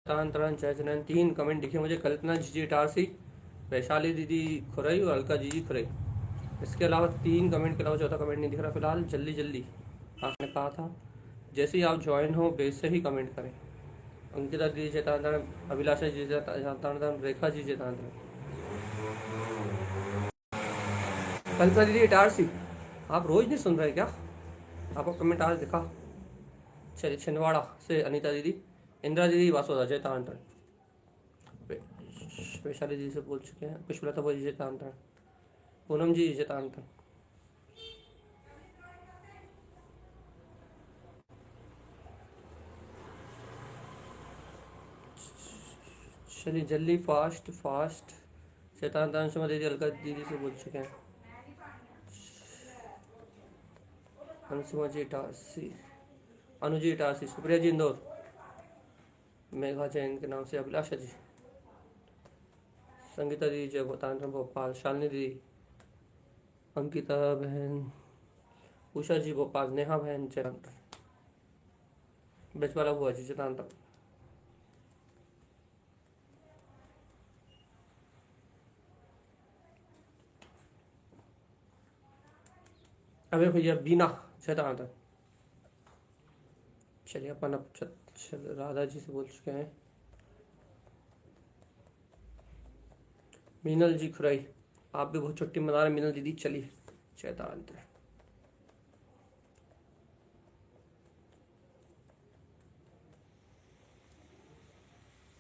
तान जय जनन 3 कमेंट दिखे मुझे। कल्पना जीजी इटारसी, वैशाली दीदी खुरई और अलका जीजी खुरई। इसके अलावा 3 कमेंट के अलावा चौथा कमेंट नहीं दिख रहा फिलहाल। जल्दी जल्दी आपने कहा था जैसे ही आप ज्वाइन हो बेस से ही कमेंट करें। अंकिता दीदी चेतांतरण, अभिलाषा जी चेतांतरण, रेखा जी चेतांतरण, कल्पना दीदी इटारसी। आप रोज नहीं सुन रहे क्या? आपको कमेंट आज दिखा। चलिए छिंदवाड़ा से अनीता दीदी, इंदिरा दीदी वासोदा चेतांतरण, वैशाली दीदी से बोल चुके हैं। पुष्पलता बोली चेतांतरण, पूनम जी चेतांतरण। चलिए जल्दी फास्ट फास्ट। चेतांतरण सुमा दीदी अलका दीदी से बोल चुके हैं। अंशुमा जी इटारसी, अनुजी इटारसी, सुप्रिया जी इंदौर, मेघा जैन के नाम से अभिलाषा जी, संगीता दीदी जय भोतांतरण भोपाल, शालिनी दीदी, अंकिता बहन, उषा जी भोपाल, नेहा बहन चेतांतरण, ब्रजवाला बुआ जी चेतांतरण। अबे भैया बीना चेतांतरण। चलिए अपन अब राधा जी से बोल चुके हैं। मीनल जी खुराई, आप भी बहुत छुट्टी मना रहे मीनल दीदी। चलिए चेतांतरण।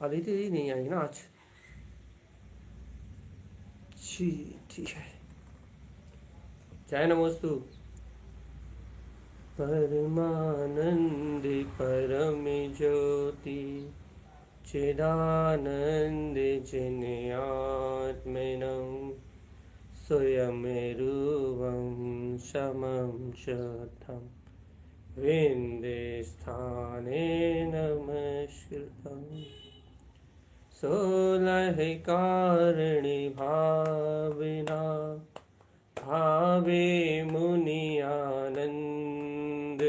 अदिति दीदी नहीं आई ना आज। जी ठीक है। जय नमोस्तु। परमानंद परम ज्योति चिदानंद जिन आत्मनं स्वयं रूपं समं शतम् विन्दे स्थाने नमस्कृतम्। 16 कारणी भाविना भावे मुनि आनंद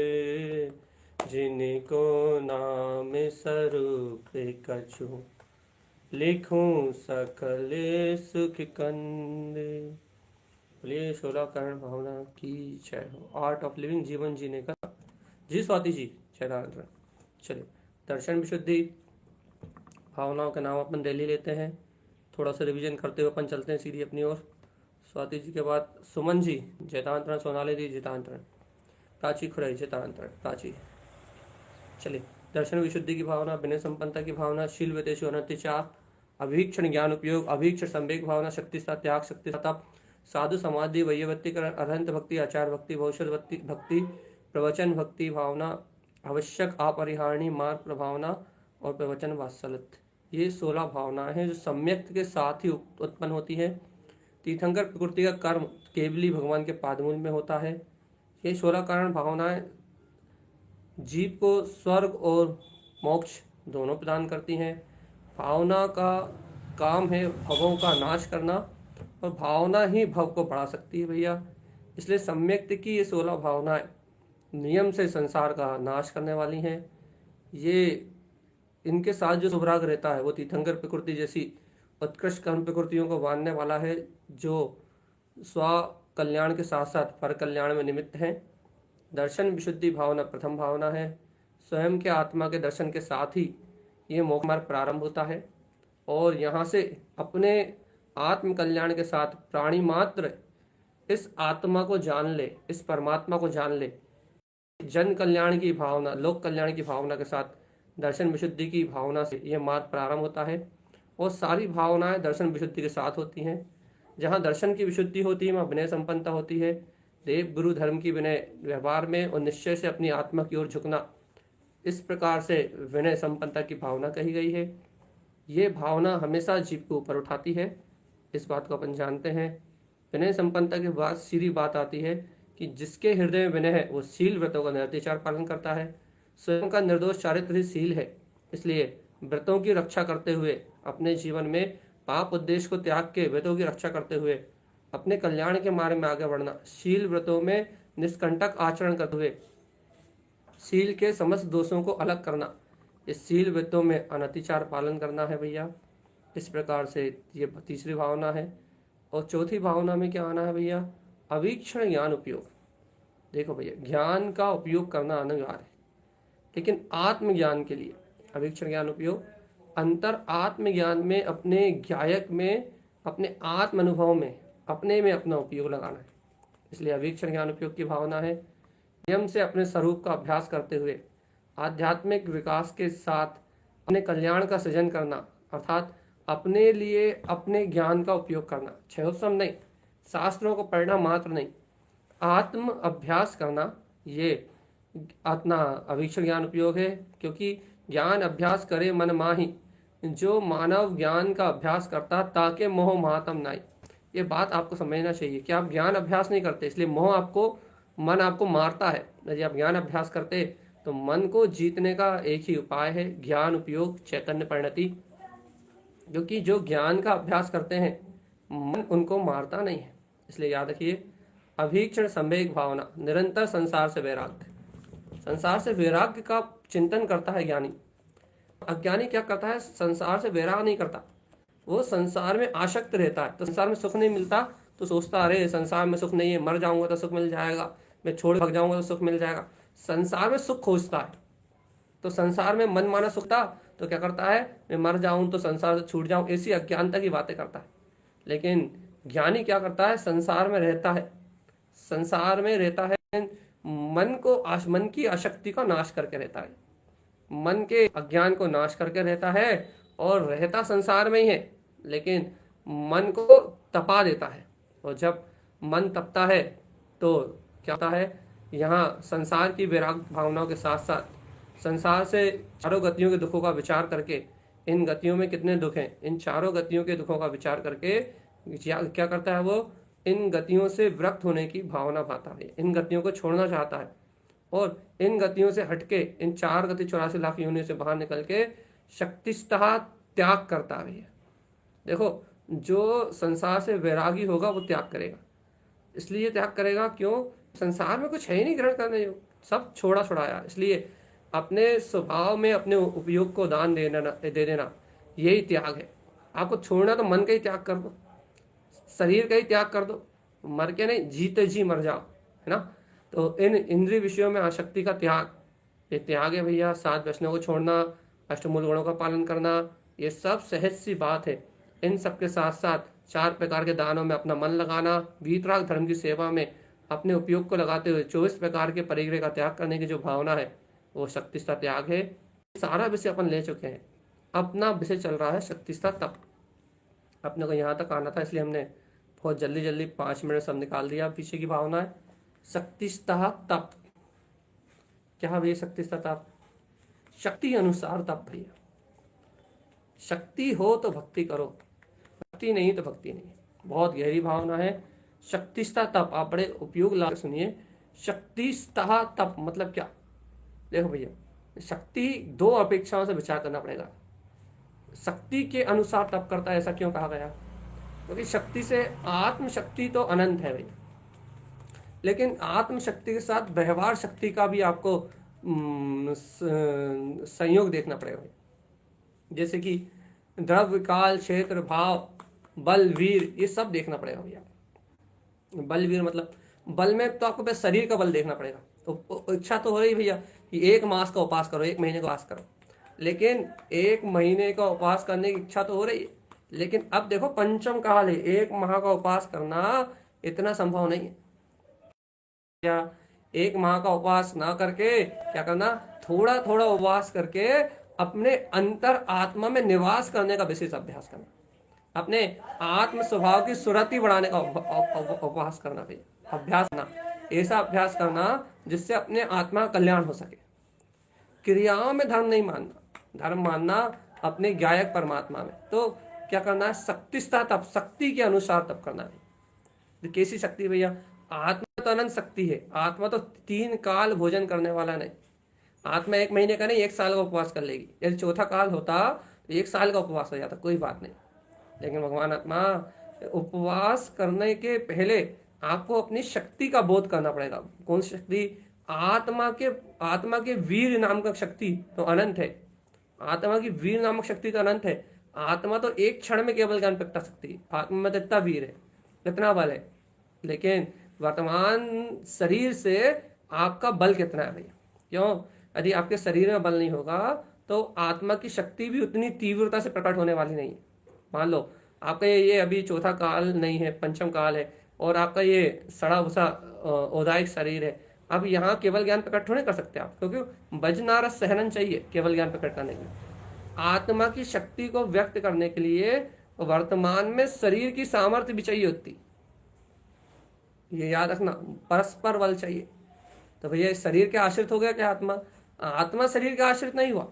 जिनको नाम स्वरूप कछु लिखूं सकल सुख कंद। बोलिए 16 कारण भावना की जय हो। आर्ट ऑफ लिविंग, जीवन जीने का। जी स्वाति जी चैतांतरण। चलिए दर्शन विशुद्धि भावनाओं के नाम अपन डेली लेते हैं। थोड़ा सा रिवीजन करते हुए अपन चलते हैं सीधी अपनी ओर। स्वाति जी के बाद सुमन जी चेतांतरण, सोनाली जी चेतांतरण, प्राची खुराई चेतांतरण, प्राची। चलिए दर्शन विशुद्धि की भावना, विनय संपन्नता की भावना, शील विदेश अनत्याचार, अभीक्षण ज्ञान उपयोग, अभीक्षण संवेग भावना, शक्ति सा त्याग, शक्ति सा तप, साधु समाधि, वैयवत्तिकरण, अरहंत भक्ति, आचार भक्ति, भौशल भक्ति, प्रवचन भक्ति भावना, आवश्यक अपरिहार्य मार्ग प्रभावना और प्रवचन वात्सल्य। ये 16 भावनाएं हैं जो सम्यक के साथ ही उत्पन्न होती है। तीर्थंकर प्रकृति का कर्म केवली भगवान के पादमूल में होता है। ये 16 कारण भावनाएं जीव को स्वर्ग और मोक्ष दोनों प्रदान करती हैं। भावना का काम है भवों का नाश करना और भावना ही भव को बढ़ा सकती है भैया। इसलिए सम्यक की ये 16 भावनाएं नियम से संसार का नाश करने वाली हैं। ये इनके साथ जो सुभराग रहता है वो तीर्थंकर प्रकृति जैसी उत्कृष्ट कर्म प्रकृतियों को बांधने वाला है, जो स्व कल्याण के साथ साथ पर कल्याण में निमित्त हैं। दर्शन विशुद्धि भावना प्रथम भावना है। स्वयं के आत्मा के दर्शन के साथ ही ये मोक्ष मार्ग प्रारंभ होता है और यहाँ से अपने आत्म कल्याण के साथ प्राणी मात्र इस आत्मा को जान ले, इस परमात्मा को जान ले। जन कल्याण की भावना, लोक कल्याण की भावना के साथ दर्शन विशुद्धि की भावना से यह मार्ग प्रारंभ होता है और सारी भावनाएं दर्शन विशुद्धि के साथ होती हैं। जहाँ दर्शन की विशुद्धि होती है वहाँ विनय संपन्नता होती है। देव गुरु धर्म की विनय व्यवहार में और निश्चय से अपनी आत्मा की ओर झुकना, इस प्रकार से विनय संपन्नता की भावना कही गई है। ये भावना हमेशा जीव को ऊपर उठाती है, इस बात को अपन जानते हैं। विनय संपन्नता के बाद सीधी बात आती है कि जिसके हृदय में विनय है वो शील व्रतों का निर्देशार पालन करता है। स्वयं का निर्दोष चारित्र ही शील है। इसलिए व्रतों की रक्षा करते हुए अपने जीवन में पाप उद्देश्य को त्याग के व्रतों की रक्षा करते हुए अपने कल्याण के मार्ग में आगे बढ़ना, शील व्रतों में निष्कंटक आचरण करते हुए शील के समस्त दोषों को अलग करना, इस शील वृत्तों में अनतिचार पालन करना है भैया। इस प्रकार से ये तीसरी भावना है। और चौथी भावना में क्या आना है भैया, अवीक्षण ज्ञान उपयोग। देखो भैया, ज्ञान का उपयोग करना अनिवार्य है, लेकिन आत्मज्ञान के लिए अवीक्षण ज्ञान उपयोग, अंतर आत्मज्ञान में, अपने ज्ञायक में, अपने आत्म अनुभव में, अपने में अपना उपयोग लगाना है। इसलिए अवीक्षण ज्ञान उपयोग की भावना है। नियम से अपने स्वरूप का अभ्यास करते हुए आध्यात्मिक विकास के साथ अपने कल्याण का सृजन करना, अर्थात अपने लिए अपने ज्ञान का उपयोग करना। क्षयोत्सम नहीं, शास्त्रों को पढ़ना मात्र नहीं, आत्म अभ्यास करना, ये अपना अवीक्षण ज्ञान उपयोग है। क्योंकि ज्ञान अभ्यास करे मन माही, जो मानव ज्ञान का अभ्यास करता ताके मोह महातम नाई। ये बात आपको समझना चाहिए कि आप ज्ञान अभ्यास नहीं करते, इसलिए मोह आपको, मन आपको मारता है। यदि आप ज्ञान अभ्यास करते तो मन को जीतने का एक ही उपाय है, ज्ञान उपयोग, चैतन्य परिणति। क्योंकि जो ज्ञान का अभ्यास करते हैं मन उनको मारता नहीं है। इसलिए याद रखिए, अभीक्षण संवेग भावना, निरंतर संसार से वैराग्य। संसार से वैराग्य का चिंतन करता है ज्ञानी। अज्ञानी क्या करता है, संसार से वैराग नहीं करता, वो संसार में आसक्त रहता है। तो संसार में सुख नहीं मिलता तो सोचता अरे संसार में सुख नहीं है, मर जाऊंगा तो सुख मिल जाएगा, मैं छोड़ भाग जाऊंगा तो सुख मिल जाएगा। संसार में सुख खोजता है, तो संसार में मन माना सुख था तो क्या करता है, मैं मर जाऊं तो संसार से छूट जाऊं, ऐसी अज्ञानता की बातें करता है। लेकिन ज्ञानी क्या करता है, संसार में रहता है, संसार में रहता है, मन की आसक्ति का नाश करके रहता है, मन के अज्ञान को नाश करके रहता है, और रहता संसार में ही है लेकिन मन को तपा देता है। और जब मन तपता है तो क्या होता है, यहाँ संसार की वैराग भावनाओं के साथ साथ संसार से चारों गतियों के दुखों का विचार करके, इन गतियों में कितने दुख हैं, इन चारों गतियों के दुखों का विचार करके क्या करता है, वो इन गतियों से विरक्त होने की भावना पाता है, इन गतियों को छोड़ना चाहता है, और इन गतियों से हटके, इन 4 गति 84 लाख योनियों से बाहर निकल के शक्तिस्तः त्याग करता है। देखो, जो संसार से वैरागी होगा वो त्याग करेगा। इसलिए त्याग करेगा क्यों, संसार में कुछ है ही नहीं ग्रहण करने योग्य, सब छोड़ा छुड़ाया। इसलिए अपने स्वभाव में अपने उपयोग को दान दे देना, यही त्याग है। आपको छोड़ना तो मन का ही त्याग कर दो, शरीर का ही त्याग कर दो, मर के नहीं, जीते जी मर जाओ, है ना। तो इन इंद्रिय विषयों में आसक्ति का त्याग, ये त्याग है भैया। 7 व्यसनों को छोड़ना, अष्टमूल गुणों का पालन करना, ये सब सहज सी बात है। इन सब के साथ साथ 4 प्रकार के दानों में अपना मन लगाना, वीतराग धर्म की सेवा में अपने उपयोग को लगाते हुए 24 प्रकार के परिग्रह का त्याग करने की जो भावना है वो शक्तिस्था त्याग है। सारा विषय अपन ले चुके हैं, अपना विषय चल रहा है शक्तिस्था तप। अपने को यहाँ तक आना था, इसलिए हमने बहुत जल्दी जल्दी 5 मिनट सब निकाल दिया। पीछे की भावना है शक्तिस्था तप। क्या भैया शक्तिस्था तप, शक्ति अनुसार तप भैया। शक्ति हो तो भक्ति करो, भक्ति नहीं तो भक्ति नहीं। बहुत गहरी भावना है शक्तिस्था तप। आप बड़े उपयोग ला सुनिए, शक्तिस्था तप मतलब क्या। देखो भैया, शक्ति 2 अपेक्षाओं से विचार करना पड़ेगा। शक्ति के अनुसार तप करता है, ऐसा क्यों कहा गया, क्योंकि शक्ति से, आत्मशक्ति तो अनंत है भैया, लेकिन आत्मशक्ति के साथ व्यवहार शक्ति का भी आपको संयोग देखना पड़ेगा। जैसे कि द्रव्य, काल, क्षेत्र, भाव, बल, वीर, ये सब देखना पड़ेगा भैया। बल वीर मतलब बल में तो आपको बस शरीर का बल देखना पड़ेगा। तो इच्छा तो हो रही भैया कि 1 मास का उपवास करो, 1 महीने का उपवास करो, लेकिन 1 महीने का उपवास करने की इच्छा तो हो रही है, लेकिन अब देखो पंचम काल है, 1 माह का उपवास करना इतना संभव नहीं है। या 1 माह का उपवास ना करके क्या करना, थोड़ा थोड़ा उपवास करके अपने अंतर आत्मा में निवास करने का विशेष अभ्यास करना, अपने आत्म स्वभाव की सुरति बढ़ाने का उपवास करना भैया, अभ्यास करना, ऐसा अभ्यास करना जिससे अपने आत्मा का कल्याण हो सके। क्रियाओं में धर्म नहीं मानना, धर्म मानना अपने ज्ञायक परमात्मा में। तो क्या करना है, शक्तिस्था तप, शक्ति के अनुसार तप करना है। कैसी शक्ति भैया, आत्मा तो अनंत शक्ति है, आत्मा तो 3 काल भोजन करने वाला नहीं। आत्मा 1 महीने का नहीं, 1 साल का उपवास कर लेगी। यदि 4था काल होता तो 1 साल का उपवास हो जाता, कोई बात नहीं। लेकिन भगवान आत्मा, उपवास करने के पहले आपको अपनी शक्ति का बोध करना पड़ेगा। कौन सी शक्ति, आत्मा के वीर नाम का शक्ति तो अनंत है, आत्मा की वीर नामक शक्ति तो अनंत है। आत्मा तो एक क्षण में केवल ज्ञान प्रगटा सकती है। आत्मा में तो इतना वीर है, इतना बल है, लेकिन वर्तमान शरीर से आपका बल कितना है भैया? क्यों? यदि आपके शरीर में बल नहीं होगा तो आत्मा की शक्ति भी उतनी तीव्रता से प्रकट होने वाली नहीं है। मान लो आपका ये अभी चौथा काल नहीं है, पंचम काल है, और आपका ये सड़ा भूसा औदायिक शरीर है। अब यहाँ केवल ज्ञान प्रकट नहीं कर सकते आप, क्योंकि बजनारस सहनन चाहिए केवल ज्ञान प्रकट करने के लिए। आत्मा की शक्ति को व्यक्त करने के लिए वर्तमान में शरीर की सामर्थ्य भी चाहिए होती, ये याद रखना, परस्पर बल चाहिए। तो भैया इस शरीर के आश्रित हो गया क्या आत्मा? आत्मा शरीर का आश्रित नहीं हुआ।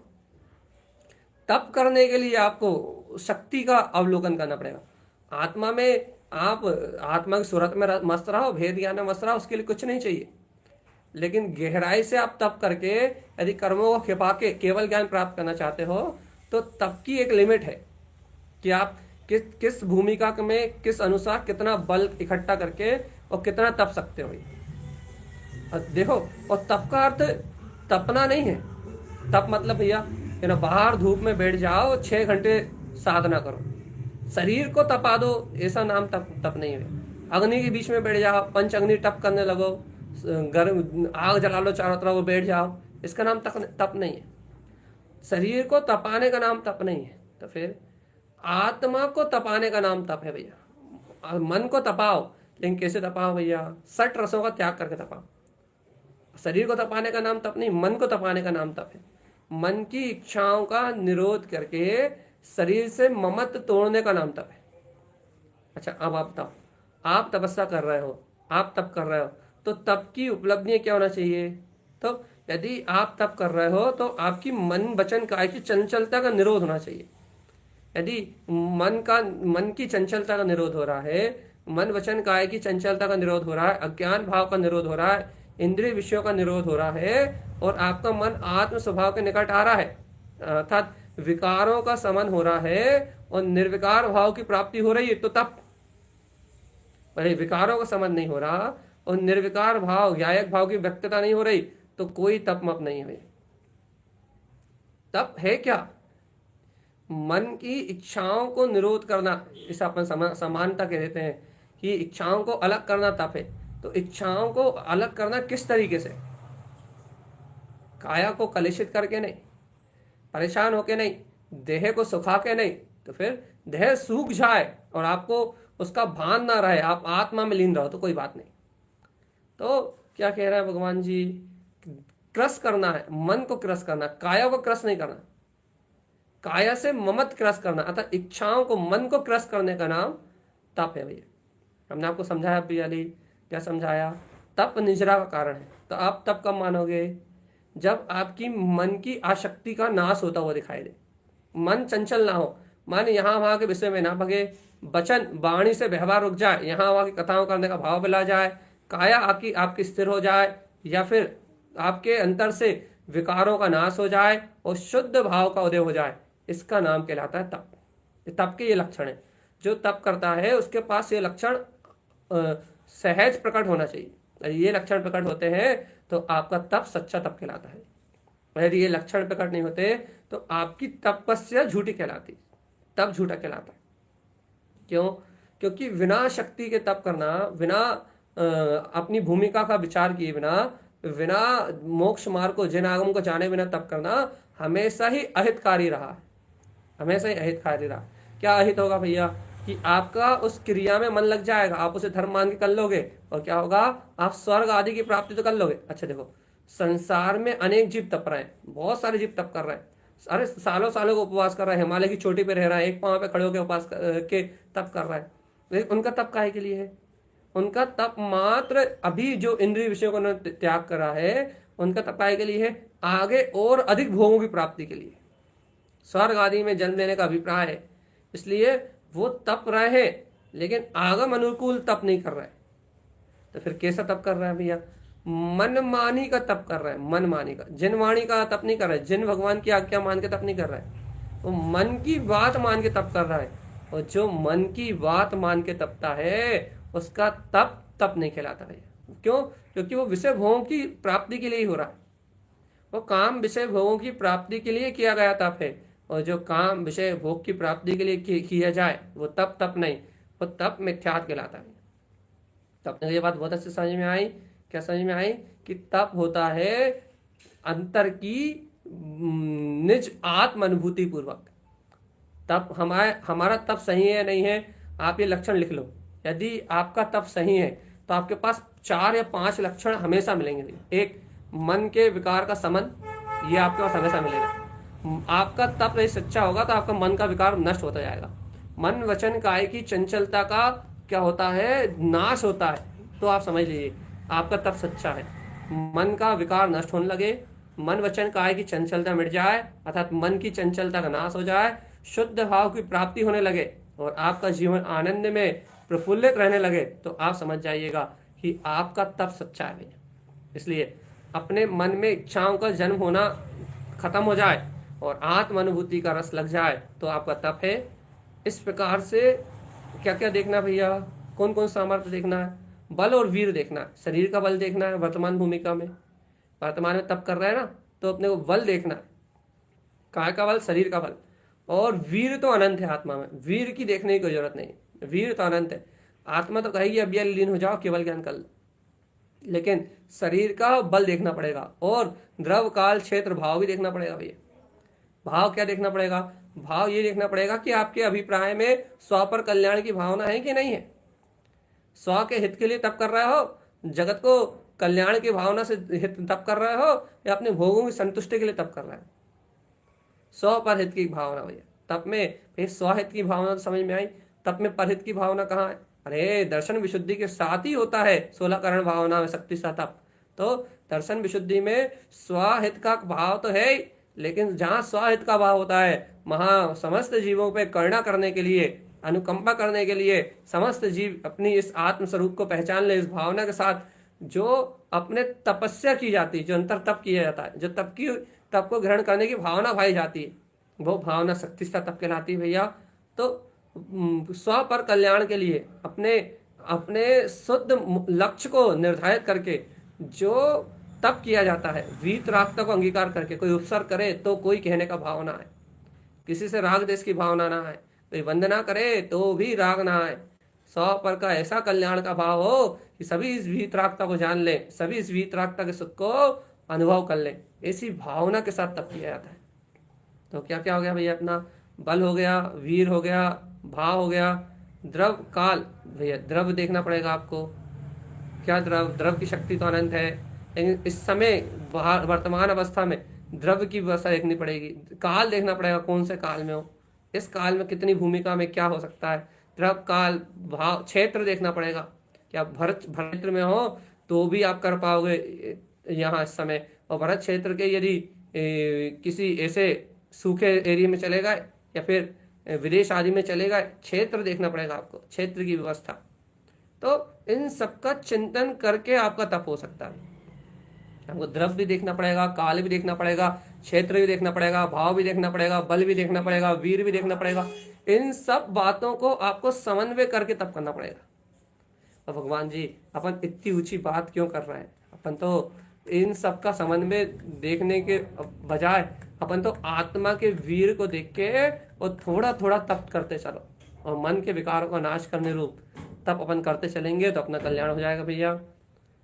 तप करने के लिए आपको शक्ति का अवलोकन करना पड़ेगा। आत्मा में आप आत्मा की सूरत में मस्त रहो, भेद ज्ञान में मस्त रहो, उसके लिए कुछ नहीं चाहिए। लेकिन गहराई से आप तप करके यदि कर्मों को खिपा के केवल ज्ञान प्राप्त करना चाहते हो तो तप की एक लिमिट है कि आप किस भूमिका में किस अनुसार कितना बल इकट्ठा करके और कितना तप सकते हो। और देखो, और तप का अर्थ तपना नहीं है। तप मतलब भैया बाहर धूप में बैठ जाओ 6 घंटे साधना करो, शरीर को तपा दो, ऐसा नाम तप नहीं है। अग्नि के बीच में बैठ जाओ, पंच अग्नि तप करने लगो, गर्म आग जला लो चारों तरफ, बैठ जाओ, इसका नाम तप नहीं है। शरीर को तपाने का नाम तप नहीं है। तो फिर आत्मा को तपाने का नाम तप है भैया। मन को तपाओ, लेकिन कैसे तपाओ भैया? 60 रसों का त्याग करके तपाओ। शरीर को तपाने का नाम तप नहीं, मन को तपाने का नाम तप है। मन की इच्छाओं का निरोध करके शरीर से ममत्व तोड़ने का नाम तप है। अच्छा, अब आप बताओ, आप तपस्या कर रहे हो, आप तप कर रहे हो, तो तप की उपलब्धि क्या होना चाहिए? तो यदि आप तप कर रहे हो तो आपकी मन वचन काया की चंचलता का निरोध होना चाहिए। यदि मन की चंचलता का निरोध हो रहा है, मन वचन काया की चंचलता का निरोध हो रहा है, अज्ञान भाव का निरोध हो रहा है, इंद्रिय विषयों का निरोध हो रहा है, और आपका मन आत्म स्वभाव के निकट आ रहा है, अर्थात विकारों का समन हो रहा है और निर्विकार भाव की प्राप्ति हो रही है, तो तप। पहले विकारों का समन नहीं हो रहा और निर्विकार भाव, ज्ञायक भाव की व्यक्तता नहीं हो रही, तो कोई तप मप नहीं है। तप है क्या? मन की इच्छाओं को निरोध करना, इसे अपन समानता कह देते हैं कि इच्छाओं को अलग करना तप है। तो इच्छाओं को अलग करना किस तरीके से? काया को कलुषित करके नहीं, परेशान होके नहीं, देह को सुखा के नहीं। तो फिर देह सूख जाए और आपको उसका भान ना रहे, आप आत्मा में लीन रहो, तो कोई बात नहीं। तो क्या कह रहे हैं भगवान जी? क्रस करना है, मन को क्रस करना, काया को क्रस नहीं करना, काया से ममत क्रस करना, अर्थात इच्छाओं को, मन को क्रस करने का नाम तप है भैया। हमने आपको समझाया भैया, क्या समझाया? तप निजरा का कारण है। तो आप तप कब मानोगे? जब आपकी मन की आसक्ति का नाश होता हुआ दिखाई दे, मन चंचल ना हो, मन यहाँ वहां के विषय में ना भगे, वचन वाणी से व्यवहार रुक जाए, यहाँ वहां की कथाओं करने का भाव मिला जाए, काया आपकी स्थिर हो जाए, या फिर आपके अंतर से विकारों का नाश हो जाए और शुद्ध भाव का उदय हो जाए, इसका नाम कहलाता है तप। तप के ये लक्षण है। जो तप करता है उसके पास ये लक्षण सहज प्रकट होना चाहिए। ये लक्षण प्रकट होते हैं तो आपका तप सच्चा तप कहलाता है। यदि ये लक्षण प्रकट नहीं होते तो आपकी तपस्या झूठी कहलाती, तप झूठा कहलाता है। क्यों? क्योंकि बिना शक्ति के तप करना, बिना अपनी भूमिका का विचार किए बिना मोक्ष मार्ग को, जिन आगम को जाने बिना तप करना हमेशा ही अहितकारी रहा, हमेशा ही अहितकारी रहा। क्या अहित होगा भैया? कि आपका उस क्रिया में मन लग जाएगा, आप उसे धर्म मान के कर लोगे, और क्या होगा? आप स्वर्ग आदि की प्राप्ति तो कर लोगे। अच्छा देखो, संसार में अनेक जीव तप रहे हैं, बहुत सारे जीव तप कर रहे हैं, अरे सालों सालों को उपवास कर रहे हैं, हिमालय की चोटी पे रह रहे हैं, एक पांव पे खड़े होकर उपवास के तप कर रहे हैं। लेकिन उनका तप काहे के लिए है? उनका तप मात्र अभी जो इंद्रिय विषयों को त्याग करा है, उनका तप काहे के लिए है? आगे और अधिक भोगों की प्राप्ति के लिए, स्वर्ग आदि में जन्म लेने का अभिप्राय है। इसलिए वो तप रहे हैं, लेकिन आगम अनुकूल तप नहीं कर रहे। तो फिर कैसा तप कर रहे हैं भैया? मनमानी का तप कर रहे हैं, मनमानी का। जिनवाणी का तप नहीं कर रहे, जिन भगवान की आज्ञा मान के तप नहीं कर रहे, वो मन की बात मान के तप कर रहा है। और जो मन की बात मान के तपता है उसका तप नहीं कहलाता है। क्यों? क्योंकि वो विषय भोगों की प्राप्ति के लिए ही हो रहा है। वो काम विषय भोगों की प्राप्ति के लिए किया गया तप है। और जो काम विषय भोग की प्राप्ति के लिए किया जाए वो तप नहीं, वो तप मिथ्यात्व कहलाता है। तो अपने को ये बात बहुत अच्छे समझ में आई। क्या समझ में आई? कि तप होता है अंतर की निज आत्म अनुभूति पूर्वक। तप हमारा तप सही है नहीं है, आप ये लक्षण लिख लो। यदि आपका तप सही है तो आपके पास 4 या 5 लक्षण हमेशा मिलेंगे। एक, मन के विकार का समन, ये आपके पास हमेशा मिलेगा। आपका तप यदि सच्चा होगा तो आपका मन का विकार नष्ट होता जाएगा। मन वचन काय की चंचलता का क्या होता है? नाश होता है। तो आप समझ लीजिए आपका तप सच्चा है। मन का विकार नष्ट होने लगे, मन वचन काय की चंचलता मिट जाए, अर्थात मन की चंचलता का नाश हो जाए, शुद्ध भाव की प्राप्ति होने लगे और आपका जीवन आनंद में प्रफुल्लित रहने लगे, तो आप समझ जाइएगा कि आपका तप सच्चा है। इसलिए अपने मन में इच्छाओं का जन्म होना खत्म हो जाए और आत्म अनुभूति का रस लग जाए तो आपका तप है। इस प्रकार से क्या क्या देखना भैया? कौन कौन सामर्थ्य देखना है? बल और वीर देखना है। शरीर का बल देखना है वर्तमान भूमिका में, वर्तमान में तप कर रहे हैं ना, तो अपने को बल देखना है। काय का बल? शरीर का बल। और वीर तो अनंत है आत्मा में, वीर की देखने की जरूरत नहीं, वीर तो अनंत है। आत्मा तो कहेगी अब यह लीन हो जाओ, केवल ज्ञान कर लो, लेकिन शरीर का बल देखना पड़ेगा। और द्रव काल क्षेत्र भाव भी देखना पड़ेगा भैया। भाव क्या देखना पड़ेगा? भाव ये देखना पड़ेगा कि आपके अभिप्राय में स्व पर कल्याण की भावना है कि नहीं है। स्व के हित के लिए तप कर रहे हो, जगत को कल्याण की भावना से हित तप कर रहे हो, या अपने भोगों की संतुष्टि के लिए तप कर रहे हो? स्व पर हित की भावना भैया तप में। फिर स्वहित की भावना तो समझ में आई, तप में परहित की भावना कहाँ है? अरे दर्शन विशुद्धि के साथ ही होता है 16 करण भावना में शक्ति सा तप। तो दर्शन विशुद्धि में स्वहित का भाव तो है ही, लेकिन जहाँ स्वहित का भाव होता है वहाँ समस्त जीवों पे करुणा करने के लिए, अनुकंपा करने के लिए, समस्त जीव अपनी इस आत्म स्वरूप को पहचान ले, इस भावना के साथ जो अपने तपस्या की जाती है, जो अंतर तप किया जाता है, जो तप को ग्रहण करने की भावना भाई जाती है, वो भावना शक्ति सा तप कहलाती है भैया। तो स्व पर कल्याण के लिए अपने अपने शुद्ध लक्ष्य को निर्धारित करके जो तप किया जाता है, वीतरागता को अंगीकार करके, कोई उपसर्ग करे तो कोई कहने का भाव ना आए, किसी से राग देश की भावना ना आए, कोई वंदना करे तो भी राग ना आए, स्व पर का ऐसा कल्याण का भाव हो कि सभी इस वीतरागता को जान ले, सभी इस वीतरागता के सुख को अनुभव कर ले, ऐसी भावना के साथ तप किया जाता है। तो क्या क्या हो गया भैया? अपना बल हो गया, वीर हो गया, भाव हो गया, द्रव काल भैया द्रव देखना पड़ेगा आपको। क्या द्रव? द्रव की शक्ति तो अनंत है, लेकिन इस समय वर्तमान अवस्था में द्रव की व्यवस्था देखनी पड़ेगी। काल देखना पड़ेगा, कौन से काल में हो, इस काल में कितनी भूमिका में क्या हो सकता है। द्रव काल भाव क्षेत्र देखना पड़ेगा, क्या भरत क्षेत्र में हो तो भी आप कर पाओगे यहाँ इस समय, और भरत क्षेत्र के यदि किसी ऐसे सूखे एरिया में चले गए या फिर विदेश आदि में चले गए, क्षेत्र देखना पड़ेगा आपको, क्षेत्र की व्यवस्था। तो इन सबका चिंतन करके आपका तप हो सकता है। आपको द्रव भी देखना पड़ेगा, काल भी देखना पड़ेगा, क्षेत्र भी देखना पड़ेगा, भाव भी देखना पड़ेगा, बल भी देखना पड़ेगा, वीर भी देखना पड़ेगा। इन सब बातों को आपको समन्वय करके तप करना पड़ेगा। और भगवान जी अपन इतनी ऊंची बात क्यों कर रहे हैं? अपन तो इन सब का समन्वय देखने के बजाय अपन तो आत्मा के वीर को देख के और थोड़ा थोड़ा तप करते चलो, और मन के विकारों का नाश करने रूप तप अपन करते चलेंगे तो अपना कल्याण हो जाएगा भैया।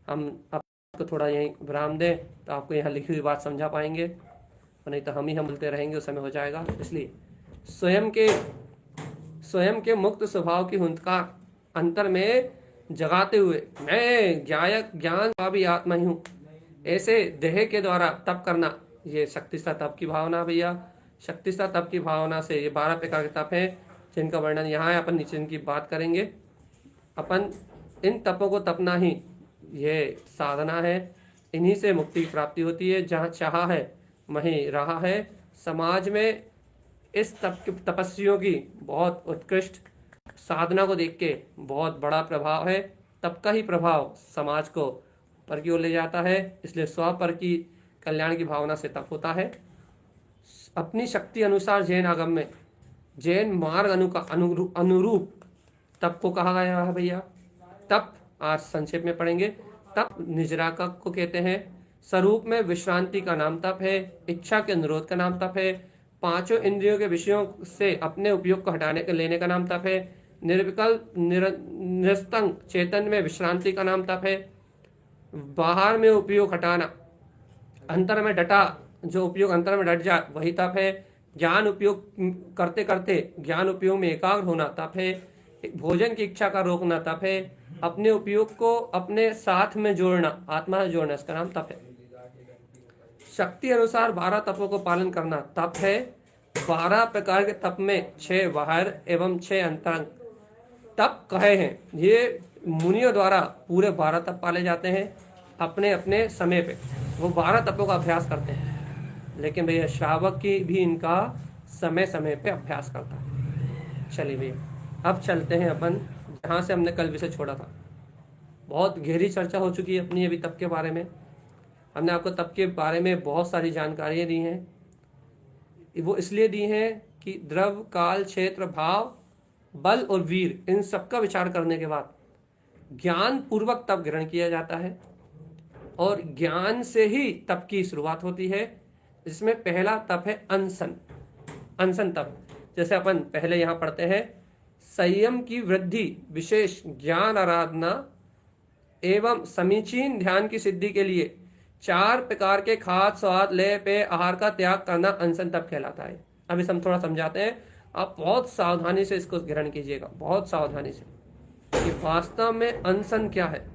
हम आपको थोड़ा यहीं विराम दें तो आपको यहाँ लिखी हुई बात समझा पाएंगे, और नहीं तो हम बोलते रहेंगे, उस समय हो जाएगा। इसलिए स्वयं के मुक्त स्वभाव की हुंकार अंतर में जगाते हुए मैं ज्ञान का भी आत्मा ही हूँ, ऐसे देह के द्वारा तप करना, ये शक्तिस्था तप की भावना भैया। शक्तिस्था तप की भावना से ये 12 प्रकार के तप हैं जिनका वर्णन यहाँ है, अपन नीचे इनकी बात करेंगे। अपन इन तपों को तपना ही ये साधना है, इन्हीं से मुक्ति की प्राप्ति होती है। जहाँ चाहा है वहीं रहा है। समाज में इस तपस्वियों की बहुत उत्कृष्ट साधना को देख के बहुत बड़ा प्रभाव है। तप का ही प्रभाव समाज को पर की ओर ले जाता है, इसलिए स्व पर की कल्याण की भावना से तप होता है। अपनी शक्ति अनुसार जैन आगम में जैन मार्ग अनुरूप तप को कहा गया है भैया। तप आज संक्षेप में पढ़ेंगे। तप निजराका को कहते हैं, स्वरूप में विश्रांति का नाम तप है, इच्छा के अनुरोध का नाम तप है, पांचों इंद्रियों के विषयों से अपने उपयोग को हटाने के लेने का नाम तप है, निर्विकल्प निरस्तंग चेतन में विश्रांति का नाम तप है, बाहर में उपयोग हटाना, अंतर में डटा, जो उपयोग अंतर में डट जाए वही तप है, ज्ञान उपयोग करते करते ज्ञान उपयोग में एकाग्र होना तप है, भोजन की इच्छा का रोकना तप है, अपने उपयोग को अपने साथ में जोड़ना, आत्मा से जोड़ना, इसका नाम तप है। शक्ति अनुसार 12 तपों को पालन करना तप है। 12 प्रकार के तप में 6 बाहर एवं 6 अंतरंग तप कहे हैं। ये मुनियों द्वारा पूरे 12 तप पाले जाते हैं अपने अपने समय पे, वो 12 तपों का अभ्यास करते हैं। लेकिन भैया श्रावक की भी इनका समय समय पे अभ्यास करता है। चलिए भैया अब चलते हैं अपन जहाँ से हमने कल विषय छोड़ा था। बहुत गहरी चर्चा हो चुकी है अपनी अभी तप के बारे में। हमने आपको तप के बारे में बहुत सारी जानकारियाँ दी हैं। वो इसलिए दी हैं कि द्रव्य, काल, क्षेत्र, भाव, बल और वीर, इन सब का विचार करने के बाद ज्ञान पूर्वक तप ग्रहण किया जाता है और ज्ञान से ही तप की शुरुआत होती है, जिसमें पहला तप है अनशन। अनशन तप, जैसे अपन पहले यहाँ पढ़ते हैं, संयम की वृद्धि, विशेष ज्ञान आराधना एवं समीचीन ध्यान की सिद्धि के लिए 4 प्रकार के खाद्य, स्वाद, लय, पेय, आहार का त्याग करना अनशन तप कहलाता है। अब इसे हम थोड़ा समझाते हैं, आप बहुत सावधानी से इसको ग्रहण कीजिएगा, बहुत सावधानी से कि वास्तव में अनशन क्या है,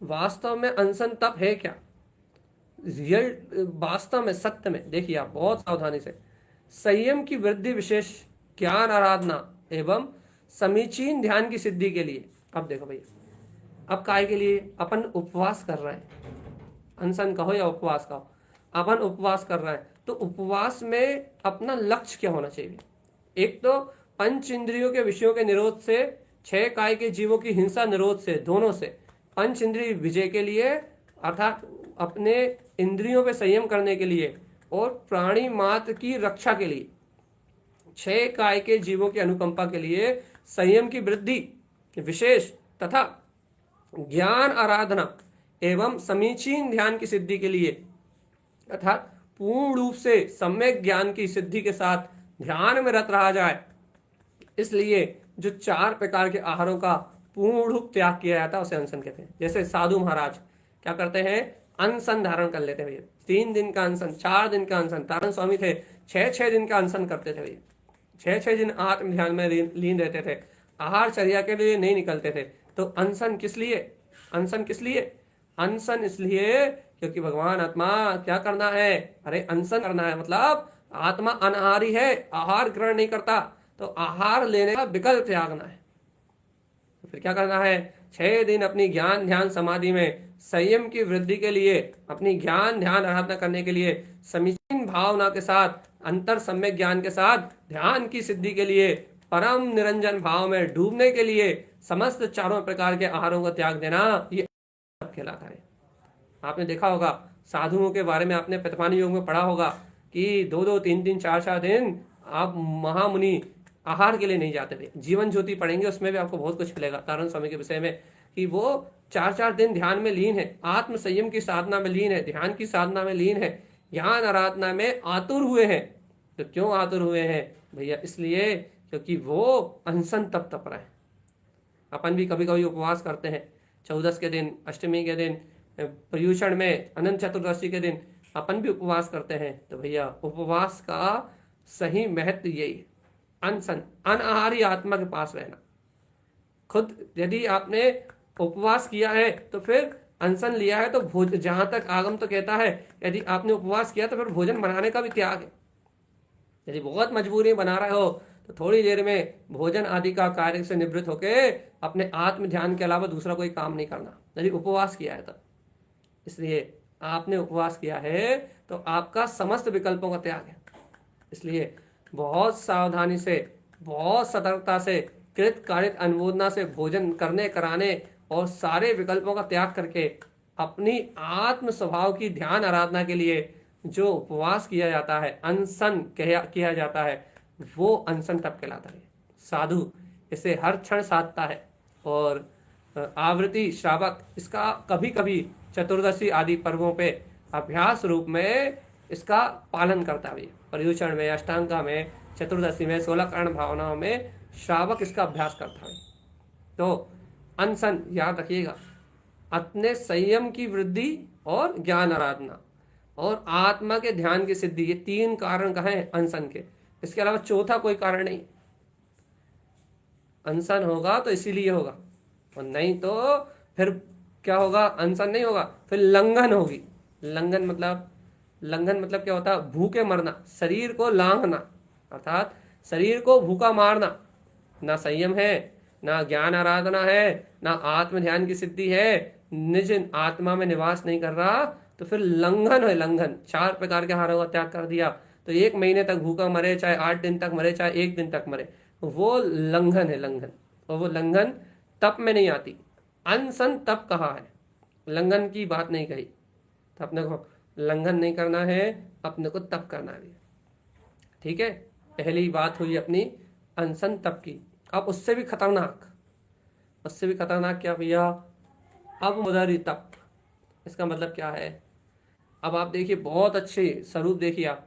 वास्तव में अनशन तप है क्या, रियल वास्तव में सत्य में। देखिए आप बहुत सावधानी से, संयम की वृद्धि, विशेष ज्ञान आराधना एवं समीचीन ध्यान की सिद्धि के लिए। अब देखो भैया, अब काय के लिए अपन उपवास कर रहे हैं, अनशन कहो या उपवास कहो, अपन उपवास कर रहे हैं, तो उपवास में अपना लक्ष्य क्या होना चाहिए। एक तो पंच इंद्रियों के विषयों के निरोध से, 6 काय के जीवों की हिंसा निरोध से, दोनों से पंच इंद्रिय विजय के लिए, अर्थात अपने इंद्रियों पे संयम करने के लिए और प्राणी मात्र की रक्षा के लिए, 6 काय के जीवों की अनुकंपा के लिए, संयम की वृद्धि विशेष तथा ज्ञान आराधना एवं समीचीन ध्यान की सिद्धि के लिए, अर्थात पूर्ण रूप से सम्यक ज्ञान की सिद्धि के साथ ध्यान में रत रहा जाए। इसलिए जो 4 प्रकार के आहारों का पूर्ण रूप त्याग किया जाता है उसे अनशन कहते हैं। जैसे साधु महाराज क्या करते हैं, अनशन धारण कर लेते हैं भैया, 3 दिन का अनशन, 4 दिन का अनशन। तारण स्वामी थे 6-6 दिन का अनशन करते थे भैया, 6-6 दिन आत्म ध्यान में लीन रहते थे, आहार चर्या के लिए नहीं निकलते थे। तो अनशन किस लिए, अनशन किस लिए, अनशन इसलिए क्योंकि भगवान आत्मा क्या करना है, अरे अनशन करना है, मतलब आत्मा अनाहारी है, आहार ग्रहण नहीं करता, तो आहार लेने का विकल्प त्यागना है। तो फिर क्या करना है, 6 दिन अपनी ज्ञान ध्यान समाधि में संयम की वृद्धि के लिए, अपनी ज्ञान ध्यान आराधना करने के लिए, समीचीन भावना के साथ, अंतर सम्यक ज्ञान के साथ ध्यान की सिद्धि के लिए, परम निरंजन भाव में डूबने के लिए समस्त 4 प्रकार के आहारों का त्याग देना, ये कहलाता है। आपने देखा होगा साधुओं के बारे में, आपने प्रतिपानी योग में पढ़ा होगा कि 2-2, 3-3, 4-4 दिन आप महामुनि आहार के लिए नहीं जाते थे। जीवन ज्योति पढ़ेंगे, उसमें भी आपको बहुत कुछ मिलेगा तारण स्वामी के विषय में, कि वो 4-4 दिन ध्यान में लीन है, आत्म संयम की साधना में लीन है, ध्यान की साधना में लीन है, ज्ञान आराधना में आतुर हुए हैं। तो क्यों आतुर हुए हैं भैया, इसलिए क्योंकि वो अनशन तप रहे हैं। अपन भी कभी कभी उपवास करते हैं, 14 के दिन, अष्टमी के दिन, पर्युषण में, अनंत चतुर्दशी के दिन अपन भी उपवास करते हैं। तो भैया उपवास का सही महत्व यही है, अनशन, अनाहारी आत्मा के पास रहना। खुद यदि आपने उपवास किया है तो फिर अनशन लिया है, तो भोजन, जहां तक आगम तो कहता है यदि आपने उपवास किया तो फिर भोजन बनाने का भी त्याग है। यदि बहुत मजबूरी बना रहे हो तो थोड़ी देर में भोजन आदि का कार्य से निवृत्त होके अपने आत्म ध्यान के अलावा दूसरा कोई काम नहीं करना, यदि उपवास किया है तब। इसलिए आपने उपवास किया है तो आपका समस्त विकल्पों का त्याग है। इसलिए बहुत सावधानी से, बहुत सतर्कता से, कृत कारित अनुमोदना से भोजन करने कराने और सारे विकल्पों का त्याग करके अपनी आत्म स्वभाव की ध्यान आराधना के लिए जो उपवास किया जाता है, अनशन किया जाता है, वो अनशन तप कहलाता है। साधु इसे हर क्षण साधता है और आवृत्ति श्रावक, इसका कभी कभी चतुर्दशी आदि पर्वों पे अभ्यास रूप में इसका पालन करता भी। पर्युषण में, अष्टांगा में, चतुर्दशी में, 16 कर्ण भावनाओं में श्रावक इसका अभ्यास करता है। तो अनशन याद रखिएगा, अपने संयम की वृद्धि और ज्ञान आराधना और आत्मा के ध्यान की सिद्धि, ये 3 कारण कहे हैं अनशन के। इसके अलावा चौथा कोई कारण नहीं। अनशन होगा तो इसीलिए होगा, और नहीं तो फिर क्या होगा? अनशन नहीं होगा, फिर लंघन होगी। लंघन मतलब क्या होता है? भूखे मरना, शरीर को लांघना, अर्थात शरीर को भूखा मारना। ना संयम है, ना ज्ञान आराधना है, ना आत्म ध्यान की सिद्धि है, निज आत्मा में निवास नहीं कर रहा, तो फिर लंघन है। लंघन 4 प्रकार के आहारों का त्याग कर दिया तो 1 महीने तक भूखा मरे, चाहे 8 दिन तक मरे, चाहे 1 दिन तक मरे, वो लंघन है, लंघन। और वो लंघन तप में नहीं आती। अनशन तप कहा है, लंघन की बात नहीं कही। तो अपने को लंघन नहीं करना है, अपने को तप करना है। ठीक है, पहली बात हुई अपनी अनशन तप की। अब उससे भी खतरनाक क्या भैया? अब मुदरी तप। इसका मतलब क्या है? अब आप देखिए, बहुत अच्छे स्वरूप देखिए आप।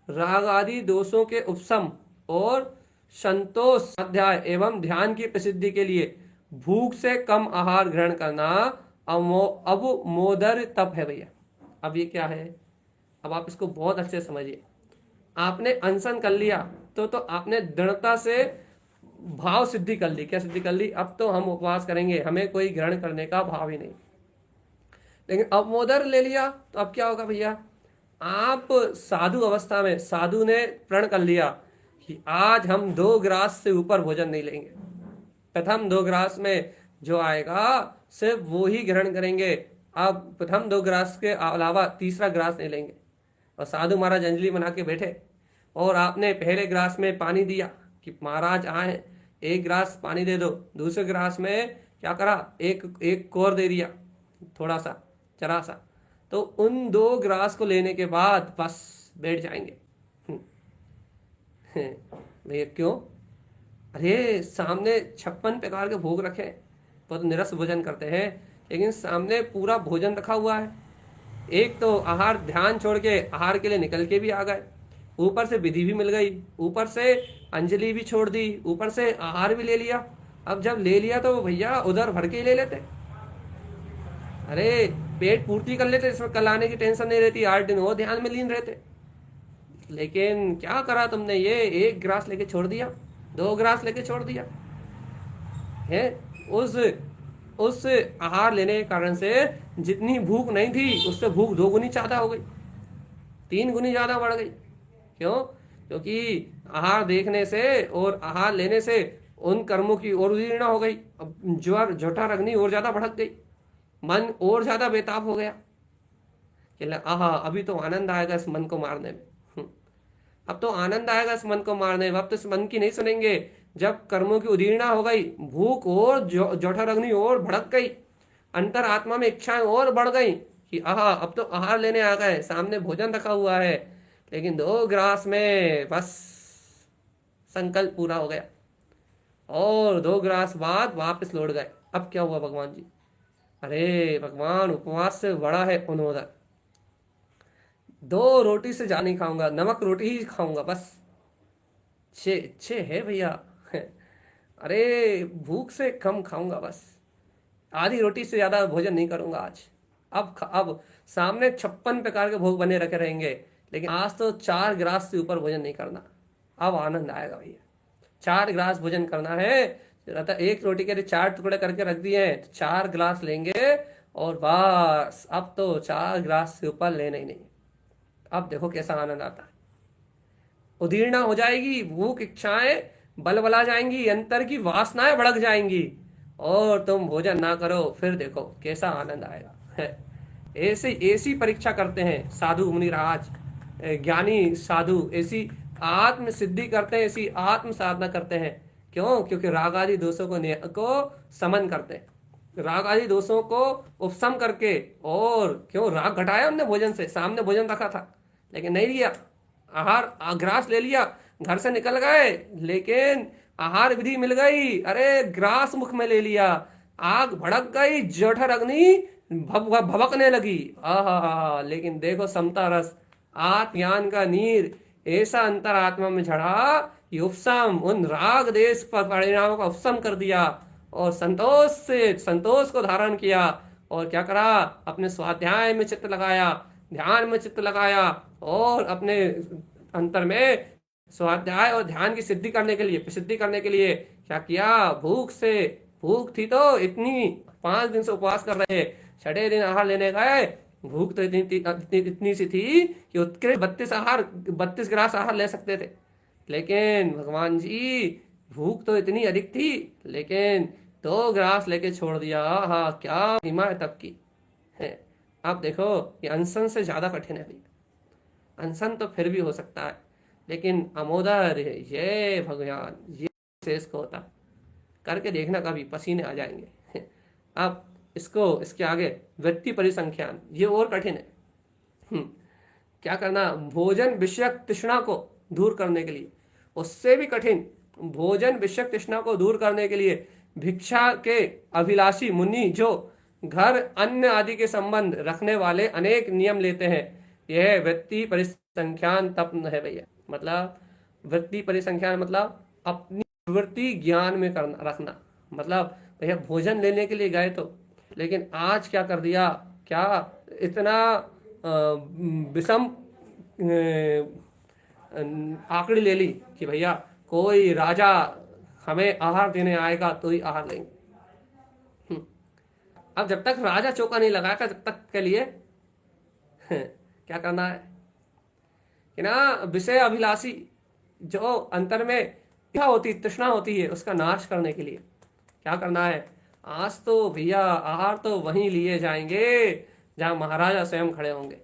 राग आदि दोषों के उपशम और संतोष अध्याय एवं ध्यान की प्रसिद्धि के लिए भूख से कम आहार ग्रहण करना अब मोदर तप है भैया। अब ये क्या है? अब आप इसको बहुत अच्छे से समझिए। आपने अनशन कर लिया तो आपने दृढ़ता से भाव सिद्धि कर ली। क्या सिद्धि कर ली? अब तो हम उपवास करेंगे, हमें कोई ग्रहण करने का भाव ही नहीं। लेकिन अब मोदर ले लिया तो अब क्या होगा भैया? आप साधु अवस्था में, साधु ने प्रण कर लिया कि आज हम 2 ग्रास से ऊपर भोजन नहीं लेंगे। प्रथम 2 ग्रास में जो आएगा सिर्फ वो ही ग्रहण करेंगे। अब प्रथम 2 ग्रास के अलावा तीसरा ग्रास नहीं लेंगे। और साधु महाराज अंजलि बना के बैठे और आपने पहले ग्रास में पानी दिया कि महाराज आए, 1 ग्रास पानी दे दो। दूसरे ग्रास में क्या करा? एक कोर दे दिया, थोड़ा सा, जरा सा। तो उन 2 ग्रास को लेने के बाद बस बैठ जाएंगे। भैया क्यों? अरे सामने 56 प्रकार के भोग रखे, बहुत निरस भोजन करते हैं, लेकिन सामने पूरा भोजन रखा हुआ है। एक तो आहार ध्यान छोड़ के आहार के लिए निकल के भी आ गए, ऊपर से विधि भी मिल गई, ऊपर से अंजलि भी छोड़ दी, ऊपर से आहार भी ले लिया। अब जब ले लिया तो भैया उधर भर के ही ले लेते। अरे पेट पूर्ति कर लेते, इसमें कल आने की टेंशन नहीं रहती, 8 दिन वो ध्यान में लीन रहते। लेकिन क्या करा तुमने? ये 1 ग्रास लेके छोड़ दिया, 2 ग्रास लेके छोड़ दिया है। उस आहार लेने के कारण से जितनी भूख नहीं थी उससे भूख 2 गुनी ज्यादा हो गई, 3 गुनी ज्यादा बढ़ गई। क्यों? क्योंकि आहार देखने से और आहार लेने से उन कर्मों की और उदीर्णा हो गई। अब जठर अग्नि और ज्यादा भड़क गई, मन और ज्यादा बेताब हो गया कि आहा अभी तो आनंद आएगा इस मन को मारने में। अब तो आनंद आएगा इस मन को मारने में। अब तो इस मन की नहीं सुनेंगे। जब कर्मों की उदीर्णा हो गई, भूख और जठर अग्नि और भड़क गई, अंतर आत्मा में इच्छाएं और बढ़ गई कि आहा अब तो आहार लेने आ गए, सामने भोजन रखा हुआ है, लेकिन 2 ग्रास में बस संकल्प पूरा हो गया और 2 ग्रास बाद वापस लौट गए। अब क्या हुआ भगवान जी? अरे भगवान, उपवास से बड़ा है उन्नोदर। 2 रोटी से जा नहीं खाऊंगा, नमक रोटी ही खाऊंगा बस। छे है भैया। अरे भूख से कम खाऊंगा बस, आधी रोटी से ज्यादा भोजन नहीं करूंगा आज। अब सामने 56 प्रकार के भोग बने रखे रहेंगे, लेकिन आज तो 4 ग्रास से ऊपर भोजन नहीं करना। अब आनंद आएगा भैया। 4 ग्रास भोजन करना है, 1 रोटी के 4 टुकड़े करके रख दिए हैं, तो 4 ग्रास लेंगे और बस अब तो 4 ग्रास से ऊपर लेना ही नहीं। अब देखो कैसा आनंद आता है। उदीर्णा हो जाएगी, भूख इच्छाएं बलबला जाएंगी, अंतर की वासनाएं भड़क जाएंगी और तुम भोजन ना करो, फिर देखो कैसा आनंद आएगा। ऐसी परीक्षा करते हैं साधु मुनिराज, ज्ञानी साधु, ऐसी आत्म सिद्धि करते हैं, ऐसी आत्म साधना करते हैं। क्यों? क्योंकि राग आदि दोषों को समन करते हैं, राग आदि दोषों को उपशम करके। और क्यों? राग घटाया उनने भोजन से। सामने भोजन रखा था लेकिन नहीं लिया, आहार ग्रास ले लिया, घर से निकल गए, लेकिन आहार विधि मिल गई, अरे ग्रास मुख में ले लिया, आग भड़क गई, जठर अग्नि भभकने लगी। आहा, लेकिन देखो समता रस, आत्मज्ञान का नीर ऐसा अंतरात्मा में झड़ा कि उपशम, उन राग देश पर परिणामों का उपशम कर दिया और संतोष से संतोष को धारण किया। और क्या करा, अपने स्वाध्याय में चित्त लगाया, ध्यान में चित्त लगाया और अपने अंतर में स्वाध्याय और ध्यान की सिद्धि करने के लिए, प्रसिद्धि करने के लिए क्या किया, भूख थी तो इतनी 5 दिन से उपवास कर रहे, 6 दिन आहार लेने गए, भूख तो इतनी सी थी कि उत्कृष्ट 32 ग्रास आहार ले सकते थे। लेकिन भगवान जी, भूख तो इतनी अधिक थी लेकिन 2 ग्रास लेके छोड़ दिया। हाँ, क्या महिमा है तब की है। आप देखो, ये अनशन से ज्यादा कठिन है भैया। अनशन तो फिर भी हो सकता है, लेकिन अमोदर ये भगवान, ये शेष को होता, करके देखना, कभी पसीने आ जाएंगे। अब इसके आगे वृत्ति परिसंख्यान, ये और कठिन है। क्या करना, भोजन विषयक तृष्णा को दूर करने के लिए, उससे भी कठिन, भोजन विषयक तृष्णा को दूर करने के लिए भिक्षा के अभिलाषी मुनि जो घर अन्न आदि के संबंध रखने वाले अनेक नियम लेते हैं, यह वृत्ति परिसंख्यान तप है भैया। मतलब वृत्ति परिसंख्यान मतलब अपनी प्रवृत्ति ज्ञान में करना रखना। मतलब भैया भोजन लेने के लिए गए तो, लेकिन आज क्या कर दिया, क्या इतना विषम आंकड़ी ले ली कि भैया कोई राजा हमें आहार देने आएगा तो ही आहार लेंगे। अब जब तक राजा चौका नहीं लगाएगा तब तक के लिए क्या करना है कि ना, विषय अभिलाषी जो अंतर में क्या होती, तृष्णा होती है, उसका नाश करने के लिए क्या करना है। आज तो भैया आहार तो वहीं लिए जाएंगे जहां महाराजा स्वयं खड़े होंगे।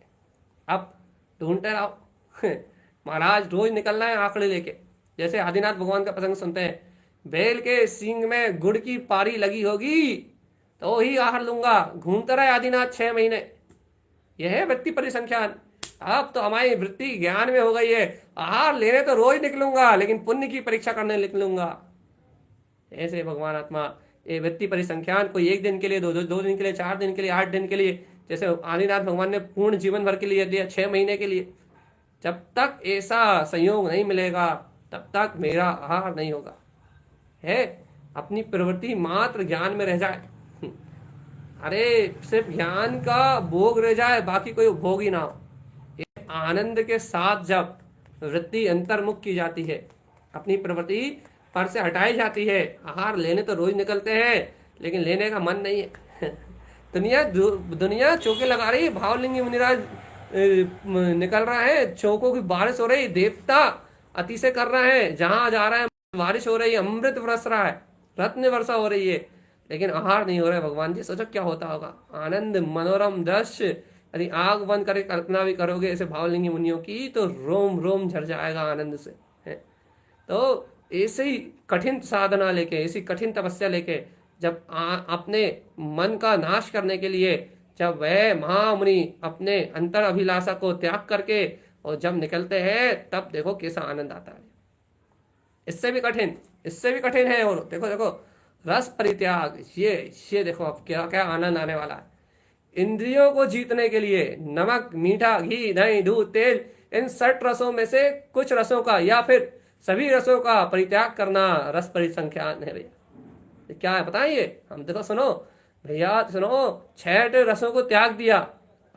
अब ढूंढते रहो महाराज रोज निकलना है आंकड़े लेके। जैसे आदिनाथ भगवान का प्रसंग सुनते हैं, बैल के सींग में गुड़ की पारी लगी होगी तो ही आहार लूंगा, घूमता रहे आदिनाथ 6 महीने। यह है वृत्ति परिसंख्यान। अब तो हमारी वृत्ति ज्ञान में हो गई है, आहार लेने तो रोज निकलूंगा लेकिन पुण्य की परीक्षा करने निकलूंगा। ऐसे भगवान आत्मा ये वृत्ति परिसंख्यान, कोई 1 दिन के लिए, 2 दिन के लिए, 4 दिन के लिए, 8 दिन के लिए, जैसे आदिनाथ भगवान ने पूर्ण जीवन भर के लिए दिया, 6 महीने के लिए। जब तक ऐसा संयोग नहीं मिलेगा तब तक मेरा आहार नहीं होगा। है अपनी प्रवृत्ति मात्र ज्ञान में रह जाए, अरे सिर्फ ज्ञान का भोग रह जाए, बाकी कोई भोग ही ना हो। आनंद के साथ जब वृत्ति अंतर्मुख की जाती है, अपनी प्रवृत्ति पर से हटाई जाती है, आहार लेने तो रोज निकलते हैं लेकिन लेने का मन नहीं है। दुनिया चौके लगा रही है, भावलिंगी मुनिराज निकल रहा है, चौकों की बारिश हो रही, देवता अतिशय कर रहा है, जहां जा रहा है बारिश हो रही है, अमृत बरस रहा है, रत्न वर्षा हो रही है, लेकिन आहार नहीं हो रहा है। भगवान जी सोचो क्या होता होगा। आनंद मनोरम दृश्य, यदि आग बंद करके कल्पना भी करोगे ऐसे भावलिंगी मुनियों की तो रोम रोम झर जाएगा आनंद से। है तो ऐसे ही कठिन साधना लेके, ऐसी कठिन तपस्या लेके जब अपने मन का नाश करने के लिए जब वह महामुनि अपने अंतर अभिलाषा को त्याग करके और जब निकलते हैं, तब देखो कैसा आनंद आता है। इससे भी कठिन है। और देखो देखो रस परित्याग, ये देखो अब क्या क्या आनंद आने वाला है। इंद्रियों को जीतने के लिए नमक, मीठा, घी, दही, दूध, तेल, इन 60 रसों में से कुछ रसों का या फिर सभी रसों का परित्याग करना रस परिसंख्यान है भैया। क्या है पता है ये, हम देखो सुनो भैया, सुनो, 6 रसों को त्याग दिया,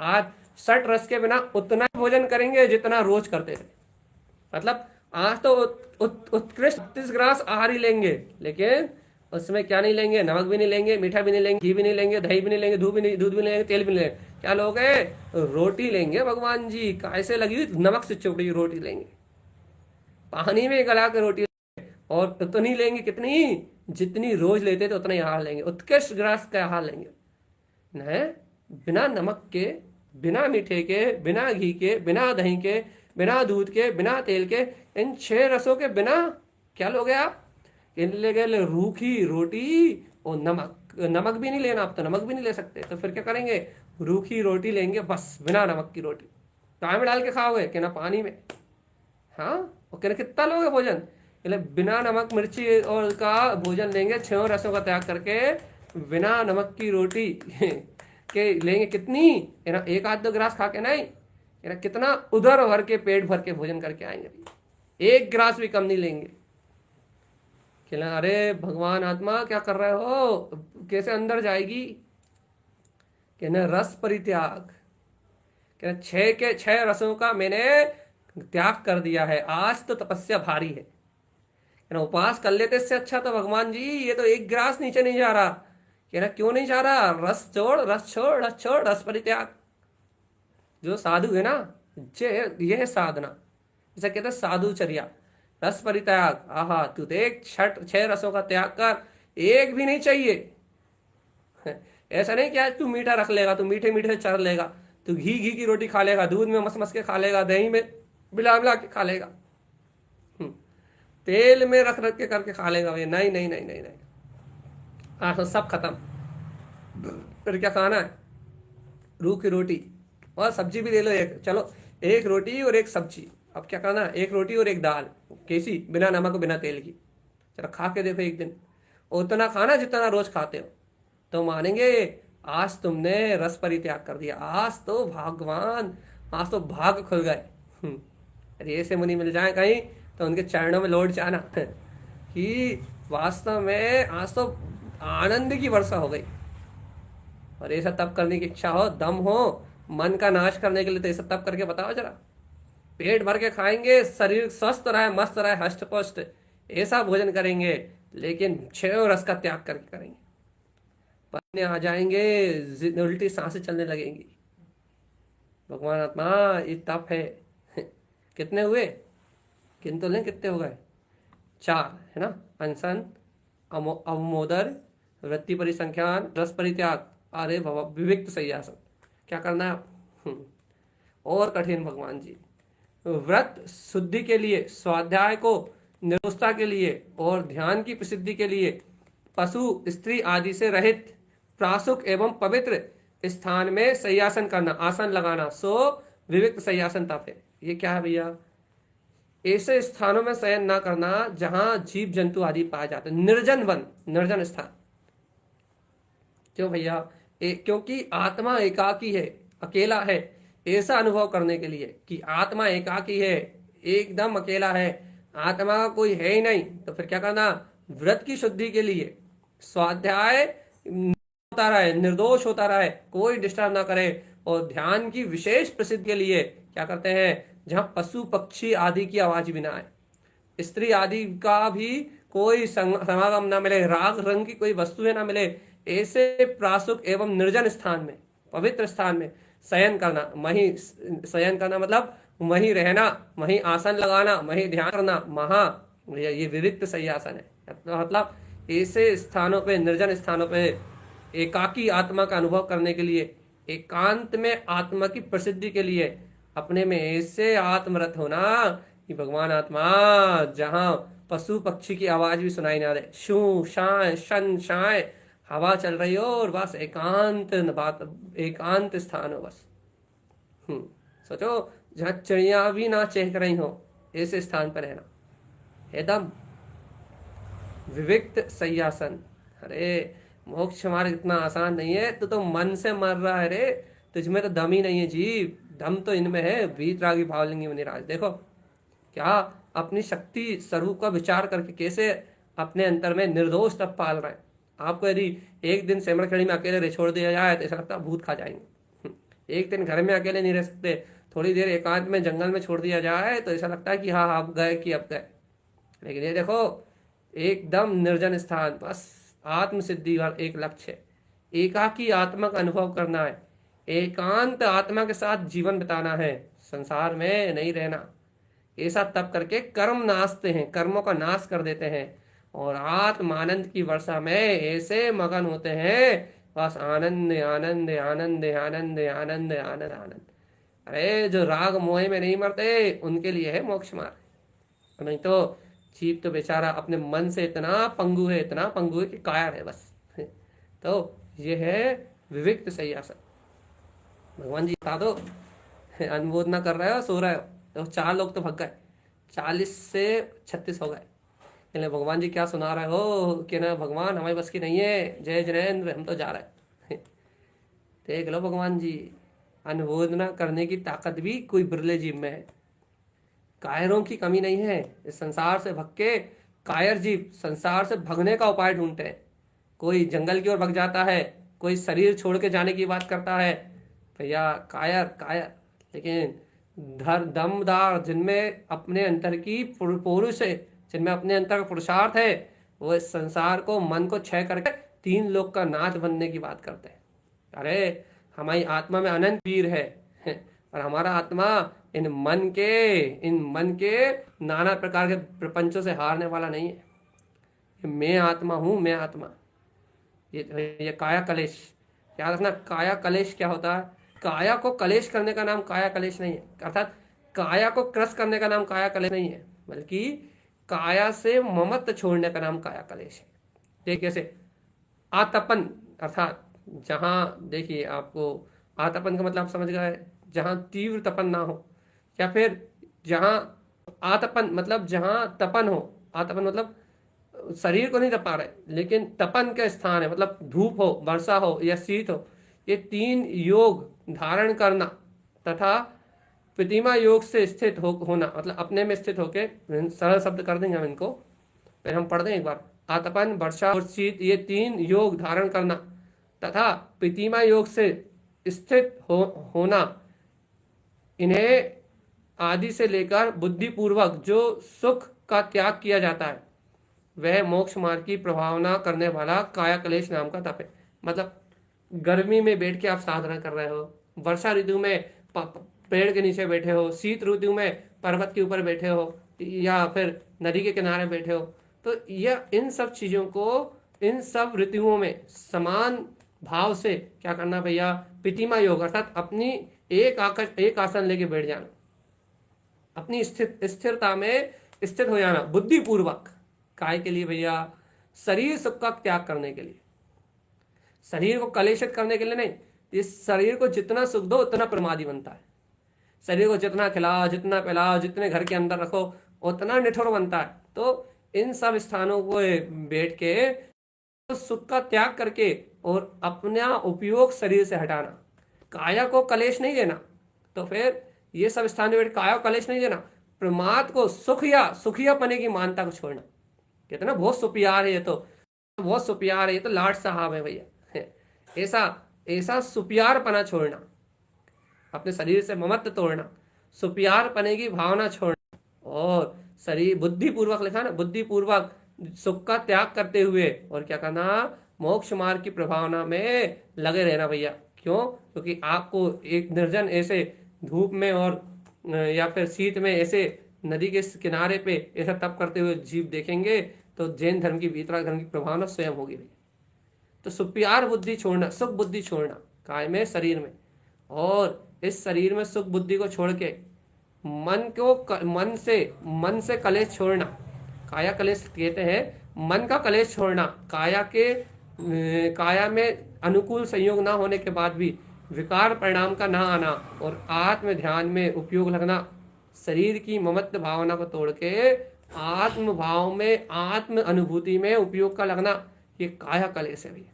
आज 60 रस के बिना उतना भोजन करेंगे जितना रोज करते थे। मतलब आज तो उत्कृष्ट 32 ग्रास आहार ही लेंगे, लेकिन उसमें क्या नहीं लेंगे, नमक भी नहीं लेंगे, मीठा भी नहीं लेंगे, घी भी नहीं लेंगे, दही भी नहीं लेंगे, दूध भी नहीं लेंगे, तेल भी नहीं लेंगे। क्या लोगे, रोटी लेंगे। भगवान जी कैसे लगी हुई नमक से चुपड़ी रोटी लेंगे, पानी में गला के रोटी, और उतनी लेंगे कितनी, जितनी रोज लेते थे उतना ही आहार लेंगे, उत्कृष्ट ग्रास का आहार लेंगे। न बिना नमक के, बिना मीठे के, बिना घी के, बिना दही के, बिना दूध के, बिना तेल के, इन 6 रसों के बिना क्या लोगे आप, ले रूखी रोटी और नमक भी नहीं लेना, आप तो नमक भी नहीं ले सकते, तो फिर क्या करेंगे, रूखी रोटी लेंगे बस, बिना नमक की रोटी। काय में डाल के खाओगे कि ना पानी में, हाँ, और कहना कितना लोगे भोजन, बिना नमक मिर्ची और का भोजन लेंगे, 6 रसों का त्याग करके, बिना नमक की रोटी के लेंगे कितनी, है ना, एक आध दो गिलास खा के नहीं, है ना, कितना उधर भर के पेट भर के भोजन करके आएंगे, एक गिलास भी कम नहीं लेंगे। कहना अरे भगवान आत्मा क्या कर रहे हो, कैसे अंदर जाएगी। कहना रस परित्याग, कहना छह के छह रसों का मैंने त्याग कर दिया है, आज तो तपस्या भारी है। कहना उपवास कर लेते इससे अच्छा तो भगवान जी ये तो एक गिलास नीचे नहीं जा रहा। कहना क्यों नहीं जा रहा, रस छोड़ रस छोड़ रस छोड़, रस परित्याग। जो साधु है ना, ये है साधना, इसे कहते हैं साधुचर्या, रस परित्याग। आहा तू देख, छठ छह रसों का त्याग कर, एक भी नहीं चाहिए। ऐसा नहीं कि आज तू मीठा रख लेगा, तू मीठे मीठे चढ़ लेगा, तू घी घी की रोटी खा लेगा, दूध में मस मस के खा लेगा, दही में मिला मिला के खा लेगा, तेल में रख रख के करके खा लेगा। भाई नहीं नहीं नहीं नहीं नहीं, आज तो सब खत्म। फिर क्या खाना है, रूह की रोटी और सब्जी भी ले लो एक, चलो एक रोटी और एक सब्जी। अब क्या करना, एक रोटी और एक दाल, कैसी, बिना नमक बिना तेल की। चलो खा के देखो एक दिन, उतना खाना जितना रोज खाते हो, तो मानेंगे आज तुमने रस परित्याग कर दिया, आज तो भगवान, आज तो भाग खुल गए। अरे ऐसे मुनि मिल जाए कहीं तो उनके चरणों में लौट जाना कि वास्तव में आज तो आनंद की वर्षा हो गई। और ऐसा तप करने की इच्छा हो, दम हो, मन का नाश करने के लिए, तो ऐसा तप करके बताओ जरा। पेट भर के खाएंगे, शरीर स्वस्थ रहे, मस्त रहे, हष्ट पुष्ट, ऐसा भोजन करेंगे, लेकिन छह रस का त्याग करके करेंगे। पसीने आ जाएंगे, उल्टी सांसें चलने लगेंगी। भगवान आत्मा ये तप है। कितने हुए, किन तो लें, कितने हो गए, चार है ना, अनशन, अवमोदर, वृत्ति परिसंख्यान, रस परित्याग, अरे बाबा विविक्त संयासन। क्या करना है, और कठिन भगवान जी, व्रत शुद्धि के लिए, स्वाध्याय को निर्दोषता के लिए और ध्यान की प्रसिद्धि के लिए पशु स्त्री आदि से रहित प्रासुक एवं पवित्र स्थान में संयासन करना, आसन लगाना, सो विविक्त संयासन तप है। ये क्या है भैया, ऐसे स्थानों में शयन ना करना जहां जीव जंतु आदि पाए जाते, निर्जन वन, निर्जन स्थान। क्यों भैया, क्योंकि आत्मा एकाकी है, अकेला है, ऐसा अनुभव करने के लिए कि आत्मा एकाकी है, एकदम अकेला है, आत्मा का कोई है ही नहीं, तो फिर क्या करना, व्रत की शुद्धि के लिए स्वाध्याय होता रहे, निर्दोष होता रहे, कोई डिस्टर्ब ना करे, और ध्यान की विशेष प्रसिद्धि के लिए क्या करते हैं, जहां पशु पक्षी आदि की आवाज भी ना आए, स्त्री आदि का भी कोई समागम ना मिले, राग रंग की कोई वस्तुएं ना मिले, ऐसे प्रासुक एवं निर्जन स्थान में, पवित्र स्थान में शयन करना। वहीं शयन करना मतलब वहीं रहना, वहीं आसन लगाना, वहीं ध्यान करना, ये विविक्त संयासन है। मतलब ऐसे स्थानों पे, निर्जन स्थानों पे एकाकी आत्मा का अनुभव करने के लिए, एकांत में आत्मा की प्रसिद्धि के लिए अपने में ऐसे आत्मरत होना कि भगवान आत्मा जहां पशु पक्षी की आवाज भी सुनाई ना दे, शू शाय शन शाय हवा चल रही हो, और बस एकांत बात, एकांत स्थान हो बस। सोचो जहां चिड़िया भी ना चहक रही हो, ऐसे स्थान पर रहना, एकदम विविक्त संयासन। अरे मोक्ष मार्ग इतना आसान नहीं है, तो मन से मर रहा है रे, तुझमें तो दम ही नहीं है जीव, दम तो इनमें है। वीतरागी भावलिंगी मुनिराज, देखो क्या अपनी शक्ति स्वरूप का विचार करके कैसे अपने अंतर में निर्दोष तप पाल रहे हैं। आपको यदि एक दिन सेमरखेड़ी में अकेले छोड़ दिया जाए तो ऐसा लगता है भूत खा जाएंगे। एक दिन घर में अकेले नहीं रह सकते, थोड़ी देर एकांत में जंगल में छोड़ दिया जाए तो ऐसा लगता है कि हाँ आप गए कि अब गए। लेकिन ये देखो एकदम निर्जन स्थान, बस आत्म सिद्धि का एक लक्ष्य है, एकाकी आत्मा का अनुभव करना है, एकांत आत्मा के साथ जीवन बिताना है, संसार में नहीं रहना। ऐसा तप करके कर्म नाशते हैं, कर्मों का नाश कर देते हैं, और आत्मानंद की वर्षा में ऐसे मगन होते हैं, बस आनंद आनंद आनंद आनंद आनंद आनंद आनंद। अरे जो राग मोह में नहीं मरते उनके लिए है मोक्ष मार्ग, नहीं तो जीव तो बेचारा अपने मन से इतना पंगु है, इतना पंगु है कि कायर है बस। तो ये है विविक्त संयासन। भगवान जी बता दो, अनुमोद ना कर रहे हो, सो रहे हो, तो 4 लोग तो भग गए, 40 से 36 हो गए। कहने भगवान जी क्या सुना रहे हो कि ना भगवान हमारे बस की नहीं है, जय जैनेन्द्र हम तो जा रहे हैं। देख लो भगवान जी, अनुमोदना करने की ताकत भी कोई बिरले जीव में है। कायरों की कमी नहीं है इस संसार से भग के। कायर जीव संसार से भगने का उपाय ढूंढते हैं। कोई जंगल की ओर भग जाता है, कोई शरीर छोड़ के जाने की बात करता है। भैया कायर कायर, लेकिन धर दमदार जिनमें अपने अंतर की पुरुष है, जिनमें अपने अंतर का पुरुषार्थ है, वो इस संसार को मन को क्षय करके तीन लोक का नाथ बनने की बात करते हैं। अरे हमारी आत्मा में अनंत वीर है और हमारा आत्मा इन मन के नाना प्रकार के प्रपंचों से हारने वाला नहीं है। मैं आत्मा हूं, मैं आत्मा। ये काया कलेश याद रखना। काया कलेश क्या होता है? काया को कलेश करने का नाम काया कलेश नहीं है, अर्थात काया को क्रस करने का नाम काया कलेश नहीं है, बल्कि काया से ममत्व छोड़ने का नाम काया कलेश है। देखिए कैसे आतपन, अर्थात जहां, देखिए आपको आतपन का मतलब समझ गए, जहां तीव्र तपन ना हो, या फिर जहां आतपन मतलब जहां तपन हो। आतपन मतलब शरीर को नहीं तपा रहे, लेकिन तपन का स्थान है, मतलब धूप हो, वर्षा हो या शीत हो। ये तीन योग धारण करना तथा प्रतिमा योग से स्थित होना, मतलब अपने में स्थित होके, सरल शब्द कर देंगे हम इनको, फिर हम पढ़ दें एक बार। आतपन, वर्षा और शीत, ये तीन योग धारण करना तथा प्रतिमा योग से स्थित होना, इन्हें आदि से लेकर बुद्धिपूर्वक जो सुख का त्याग किया जाता है, वह मोक्ष मार्ग की प्रभावना करने वाला काया कलेश नाम का तप है। मतलब गर्मी में बैठ के आप साधना कर रहे हो, वर्षा ऋतु में पेड़ के नीचे बैठे हो, शीत ऋतु में पर्वत के ऊपर बैठे हो, या फिर नदी के किनारे बैठे हो, तो यह इन सब चीजों को इन सब ऋतुओं में समान भाव से क्या करना भैया? प्रतिमा योग, अर्थात अपनी एक आसन लेके बैठ जाना, अपनी स्थिरता में स्थित हो जाना बुद्धिपूर्वक। काय के लिए भैया? शरीर सुख का त्याग करने के लिए, शरीर को कलेशित करने के लिए नहीं। इस शरीर को जितना सुख दो उतना प्रमादी बनता है। शरीर को जितना खिलाओ, जितना पिलाओ, जितने घर के अंदर रखो, उतना निठुर बनता है। तो इन सब स्थानों को बैठ के तो सुख का त्याग करके और अपना उपयोग शरीर से हटाना, काया को कलेश नहीं देना। तो फिर ये सब स्थान में बैठ काया को कलेश नहीं देना, प्रमाद को सुखिया पने की मानता को छोड़ना। कहते ना बहुत सुपियार है, ये तो बहुत सुपियार है, ये तो लाट साहब है भैया, ऐसा ऐसा सुपियार पना छोड़ना, अपने शरीर से ममत्व तोड़ना, सुपियार पने की भावना छोड़ना, और शरीर बुद्धिपूर्वक, लिखा ना, बुद्धिपूर्वक सुख का त्याग करते हुए और क्या करना? मोक्ष मार्ग की प्रभावना में लगे रहना भैया। क्यों? क्योंकि आपको एक निर्जन ऐसे धूप में और या फिर शीत में ऐसे नदी के किनारे पे ऐसा तप करते हुए जीव देखेंगे तो जैन धर्म की, वीतराग धर्म की प्रभावना स्वयं होगी भैया। तो सुप्यार बुद्धि छोड़ना, सुख बुद्धि छोड़ना काय में? शरीर में। और इस शरीर में सुख बुद्धि को छोड़ के मन से कलेश छोड़ना, काया कलेश कहते हैं। मन का कलेश छोड़ना, काया में अनुकूल संयोग ना होने के बाद भी विकार परिणाम का ना आना और आत्म ध्यान में उपयोग लगना, शरीर की ममत्व भावना को तोड़ के आत्म भाव में, आत्म अनुभूति में उपयोग का लगना, ये काया कलेश है भैया।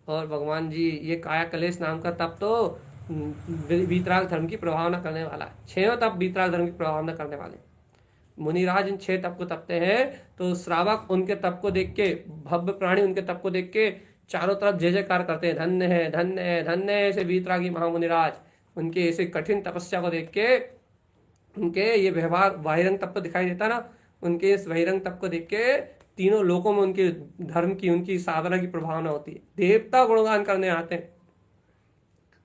और भगवान जी ये काया कलेश नाम का तप तो वीतराग धर्म की प्रभावना करने वाला है। 6 तप वीतराग धर्म की प्रभावना करने वाले मुनिराज इन 6 तप को तपते हैं। तो श्रावक उनके तप को देख के, भव्य प्राणी उनके तप को देख के चारों तरफ जय जयकार करते हैं, धन्य है धन्य है धन्य है ऐसे वीतरागी महामुनिराज। उनके ऐसे कठिन तपस्या को देख के, उनके ये व्यवहार बहिरंग तप को दिखाई देता ना, उनके इस बहिरंग तप को देख के तीनों लोकों में उनके धर्म की, उनकी साधना की प्रभावना होती है। देवता गुणगान करने आते हैं।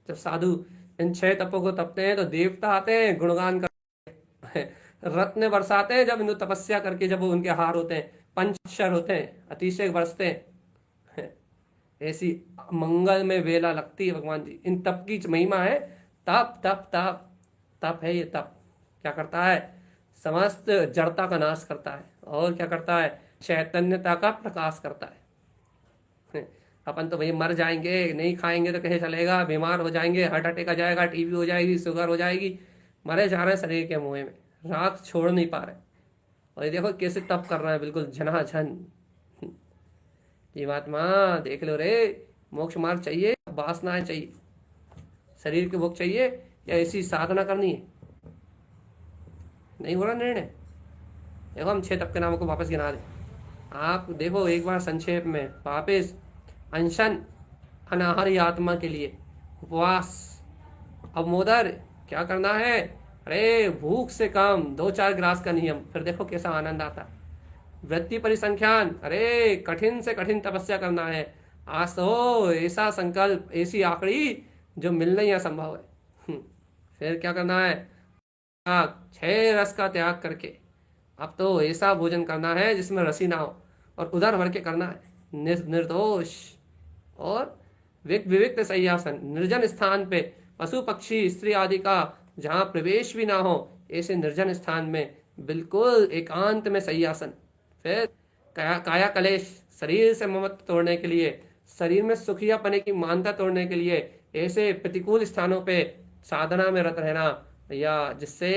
जब साधु इन 6 तपों को तपते हैं तो देवता आते हैं, गुणगान करते हैं, रत्न बरसाते हैं। जब इन तपस्या करके जब उनके हार होते हैं, पंचर होते हैं, अतिशय बरसते हैं, ऐसी मंगल में वेला लगती है भगवान जी। इन तप की महिमा है। तप तप तप तप है ये तप। क्या करता है? समस्त जड़ता का नाश करता है और क्या करता है? चैतन्यता का प्रकाश करता है। अपन तो भाई मर जाएंगे, नहीं खाएंगे तो कैसे चलेगा, बीमार हो जाएंगे, हार्ट अटैक आ जाएगा, टीबी हो जाएगी, शुगर हो जाएगी, मरे जा रहे हैं शरीर के मुँह में, रात छोड़ नहीं पा रहे। और ये देखो कैसे तप कर रहा है, बिल्कुल झनाझन। जीवात्मा देख लो रे, मोक्ष मार्ग चाहिए, वासनाएं चाहिए, शरीर के भोग चाहिए, या ऐसी साधना करनी है? नहीं हो रहा निर्णय। देखो हम 6 तप के नामों को वापस गिना दें। आप देखो एक बार संक्षेप में वापस। अनशन, अनाहारी आत्मा के लिए उपवास। अवमोदर, क्या करना है? अरे भूख से कम 2-4 गिलास का नियम, फिर देखो कैसा आनंद आता। वृत्ति परिसंख्यान, अरे कठिन से कठिन तपस्या करना है। आज तो ऐसा संकल्प, ऐसी आखिरी जो मिलना ही असंभव है। फिर क्या करना है? त्याग, 6 रस का त्याग करके अब तो ऐसा भोजन करना है जिसमें रसी ना हो, और उधर भर के करना है, निर्दोष। और विविक्त सय्यासन, निर्जन स्थान पे, पशु पक्षी स्त्री आदि का जहाँ प्रवेश भी ना हो, ऐसे निर्जन स्थान में बिल्कुल एकांत में सय्यासन। फिर काया कलेश, शरीर से ममत्व तोड़ने के लिए, शरीर में सुखियापने की मानता तोड़ने के लिए ऐसे प्रतिकूल स्थानों पे साधना में रत रहना, या जिससे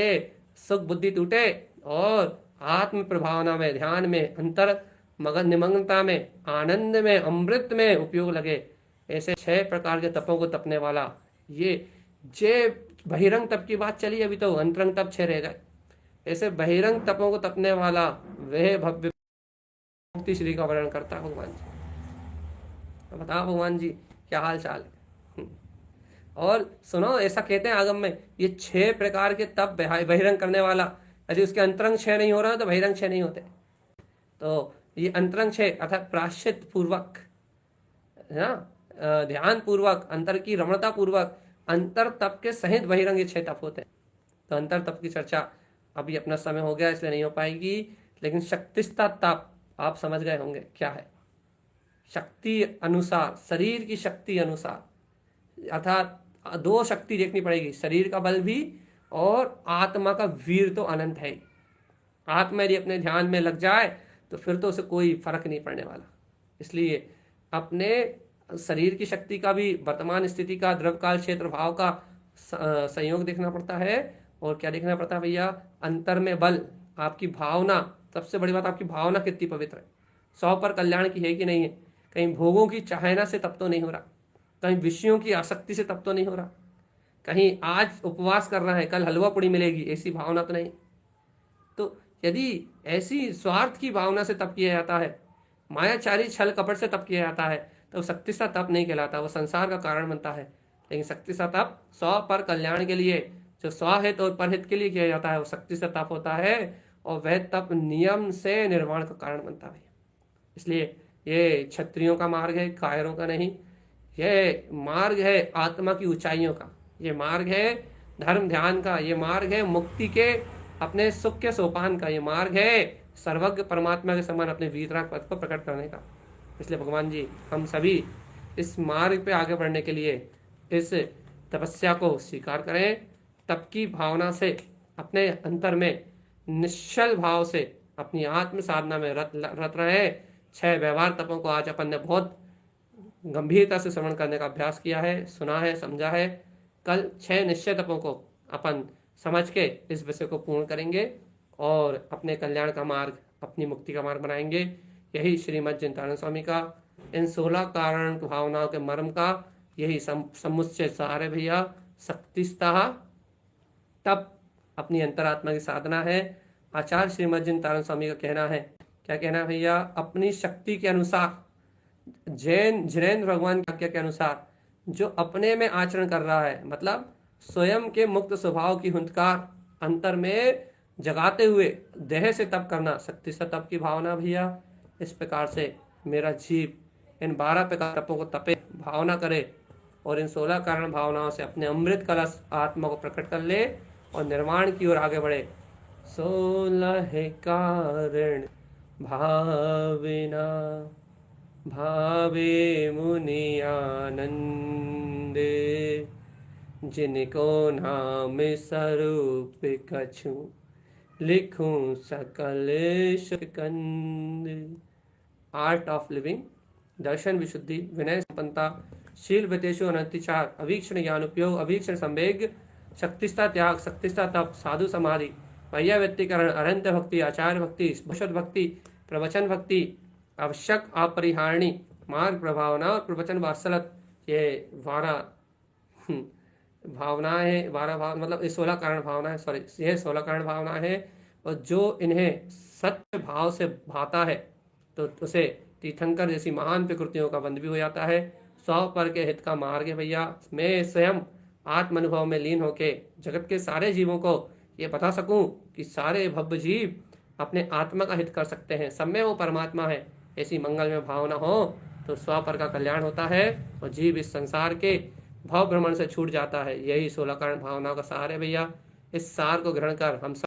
सुख बुद्धि टूटे और आत्म प्रभावना में, ध्यान में, अंतर मगन निमग्नता में, आनंद में, अमृत में उपयोग लगे। ऐसे 6 प्रकार के तपों को तपने वाला, ये जे बहिरंग तप की बात चली, अभी तो अंतरंग तप 6 रह गए। ऐसे बहिरंग तपों को तपने वाला वह भव्य मुक्ति श्री का वर्णन करता है भगवान जी। तो बताओ भगवान जी क्या हाल चाल है। और सुनो, ऐसा कहते हैं आगम में, ये 6 प्रकार के तप बहिरंग करने वाला, यदि उसके अंतरंग 6 नहीं हो रहा तो बहिरंग 6 नहीं होते। तो ये अंतरंग 6 अर्थात प्राश्चित पूर्वक, है ना, ध्यान पूर्वक, अंतर की रमणता पूर्वक, अंतर तप के सहित बहिरंग ये 6 तप होते हैं। तो अंतर तप की चर्चा अभी अपना समय हो गया इसलिए नहीं हो पाएगी, लेकिन शक्तिस्ता तप आप समझ गए होंगे क्या है। शक्ति अनुसार, शरीर की शक्ति अनुसार, अर्थात 2 शक्ति देखनी पड़ेगी, शरीर का बल भी और आत्मा का वीर तो अनंत है ही। आत्मा यदि अपने ध्यान में लग जाए तो फिर तो उसे कोई फर्क नहीं पड़ने वाला। इसलिए अपने शरीर की शक्ति का भी, वर्तमान स्थिति का, द्रव काल क्षेत्र भाव का संयोग देखना पड़ता है। और क्या देखना पड़ता है भैया? अंतर में बल, आपकी भावना, सबसे बड़ी बात आपकी भावना कितनी पवित्र है, 100 पर कल्याण की है कि नहीं है, कहीं भोगों की चाहना से तप तो नहीं हो रहा, कहीं विषयों की आसक्ति से तप तो नहीं हो रहा, कहीं आज उपवास कर रहा है कल हलवा पूड़ी मिलेगी ऐसी भावना तो नहीं। तो यदि ऐसी स्वार्थ की भावना से तप किया जाता है, मायाचारी छल कपट से तप किया जाता है, तो शक्ति सा तप नहीं कहलाता, वो संसार का कारण बनता है। लेकिन शक्ति सा तप 100 पर कल्याण के लिए, जो स्वहित और परहित के लिए किया जाता है, वो शक्ति से तप होता है, और वह तप नियम से निर्वाण का कारण बनता है। इसलिए ये क्षत्रियों का मार्ग है, कायरों का नहीं। यह मार्ग है आत्मा की ऊंचाइयों का, ये मार्ग है धर्म ध्यान का, ये मार्ग है मुक्ति के अपने सुख के सोपान का, ये मार्ग है सर्वज्ञ परमात्मा के समान अपने वीतराग पद को प्रकट करने का। इसलिए भगवान जी हम सभी इस मार्ग पे आगे बढ़ने के लिए इस तपस्या को स्वीकार करें। तप की भावना से अपने अंतर में निश्चल भाव से अपनी आत्म साधना में रत रहे। 6 व्यवहार तपों को आज अपन ने बहुत गंभीरता से श्रवण करने का अभ्यास किया है, सुना है, समझा है। कल 6 निश्चय तपों को अपन समझ के इस विषय को पूर्ण करेंगे और अपने कल्याण का मार्ग, अपनी मुक्ति का मार्ग बनाएंगे। यही श्रीमद् चिंतानंद स्वामी का इन 16 कारण भावनाओं के मर्म का यही समुच्चय सार है भैया। शक्तिस्तः तप अपनी अंतरात्मा की साधना है। आचार्य श्रीमद् चिंतानंद स्वामी का कहना है, क्या कहना है भैया? अपनी शक्ति के अनुसार, जैन भगवान की आज्ञा के अनुसार जो अपने में आचरण कर रहा है, मतलब स्वयं के मुक्त स्वभाव की हुंकार अंतर में जगाते हुए देह से तप करना, शक्ति से तप की भावना भैया। इस प्रकार से मेरा जीव इन 12 प्रकार तपों को तपे, भावना करे और इन 16 कारण भावनाओं से अपने अमृत कलश आत्मा को प्रकट कर ले और निर्माण की ओर आगे बढ़े। 16 कारण भाविना भावे मुनि आनंदे, जिनको नाम स्वरूप कछु लिखूं सकल सुख कंदे। आर्ट ऑफ लिविंग, दर्शन विशुद्धि, विनय संपन्नता, शील व्यतेषु अनतिचार, अवीक्षण ज्ञान उपयोग, अवीक्षण संवेग, शक्तिस्ता त्याग, शक्तिस्ता तप, साधु समाधि, पर्यावृत्तिकरण, अरंत भक्ति, आचार्य भक्ति, भूषद भक्ति, प्रवचन भक्ति, आवश्यक अपरिहारणी, मार्ग प्रभावना और प्रवचन वात्सलत, ये 12 भावनाएं, 12 भाव मतलब ये 16 कारण भावना है, सॉरी ये 16 कारण भावना है। और जो इन्हें सत्य भाव से भाता है तो उसे तीर्थंकर जैसी महान प्रकृतियों का बंध भी हो जाता है। 100 पर के हित का मार्ग है भैया। मैं स्वयं आत्म अनुभव में लीन होके जगत के सारे जीवों को ये बता सकूं कि सारे भव्य जीव अपने आत्मा का हित कर सकते हैं, सब में वो परमात्मा है, ऐसी मंगल में भावना हो तो 100 पर का कल्याण होता है और जीव इस संसार के भाव भ्रमण से छूट जाता है। यही 16 कारण भावनाओं का सार है भैया। इस सार को ग्रहण कर हम सब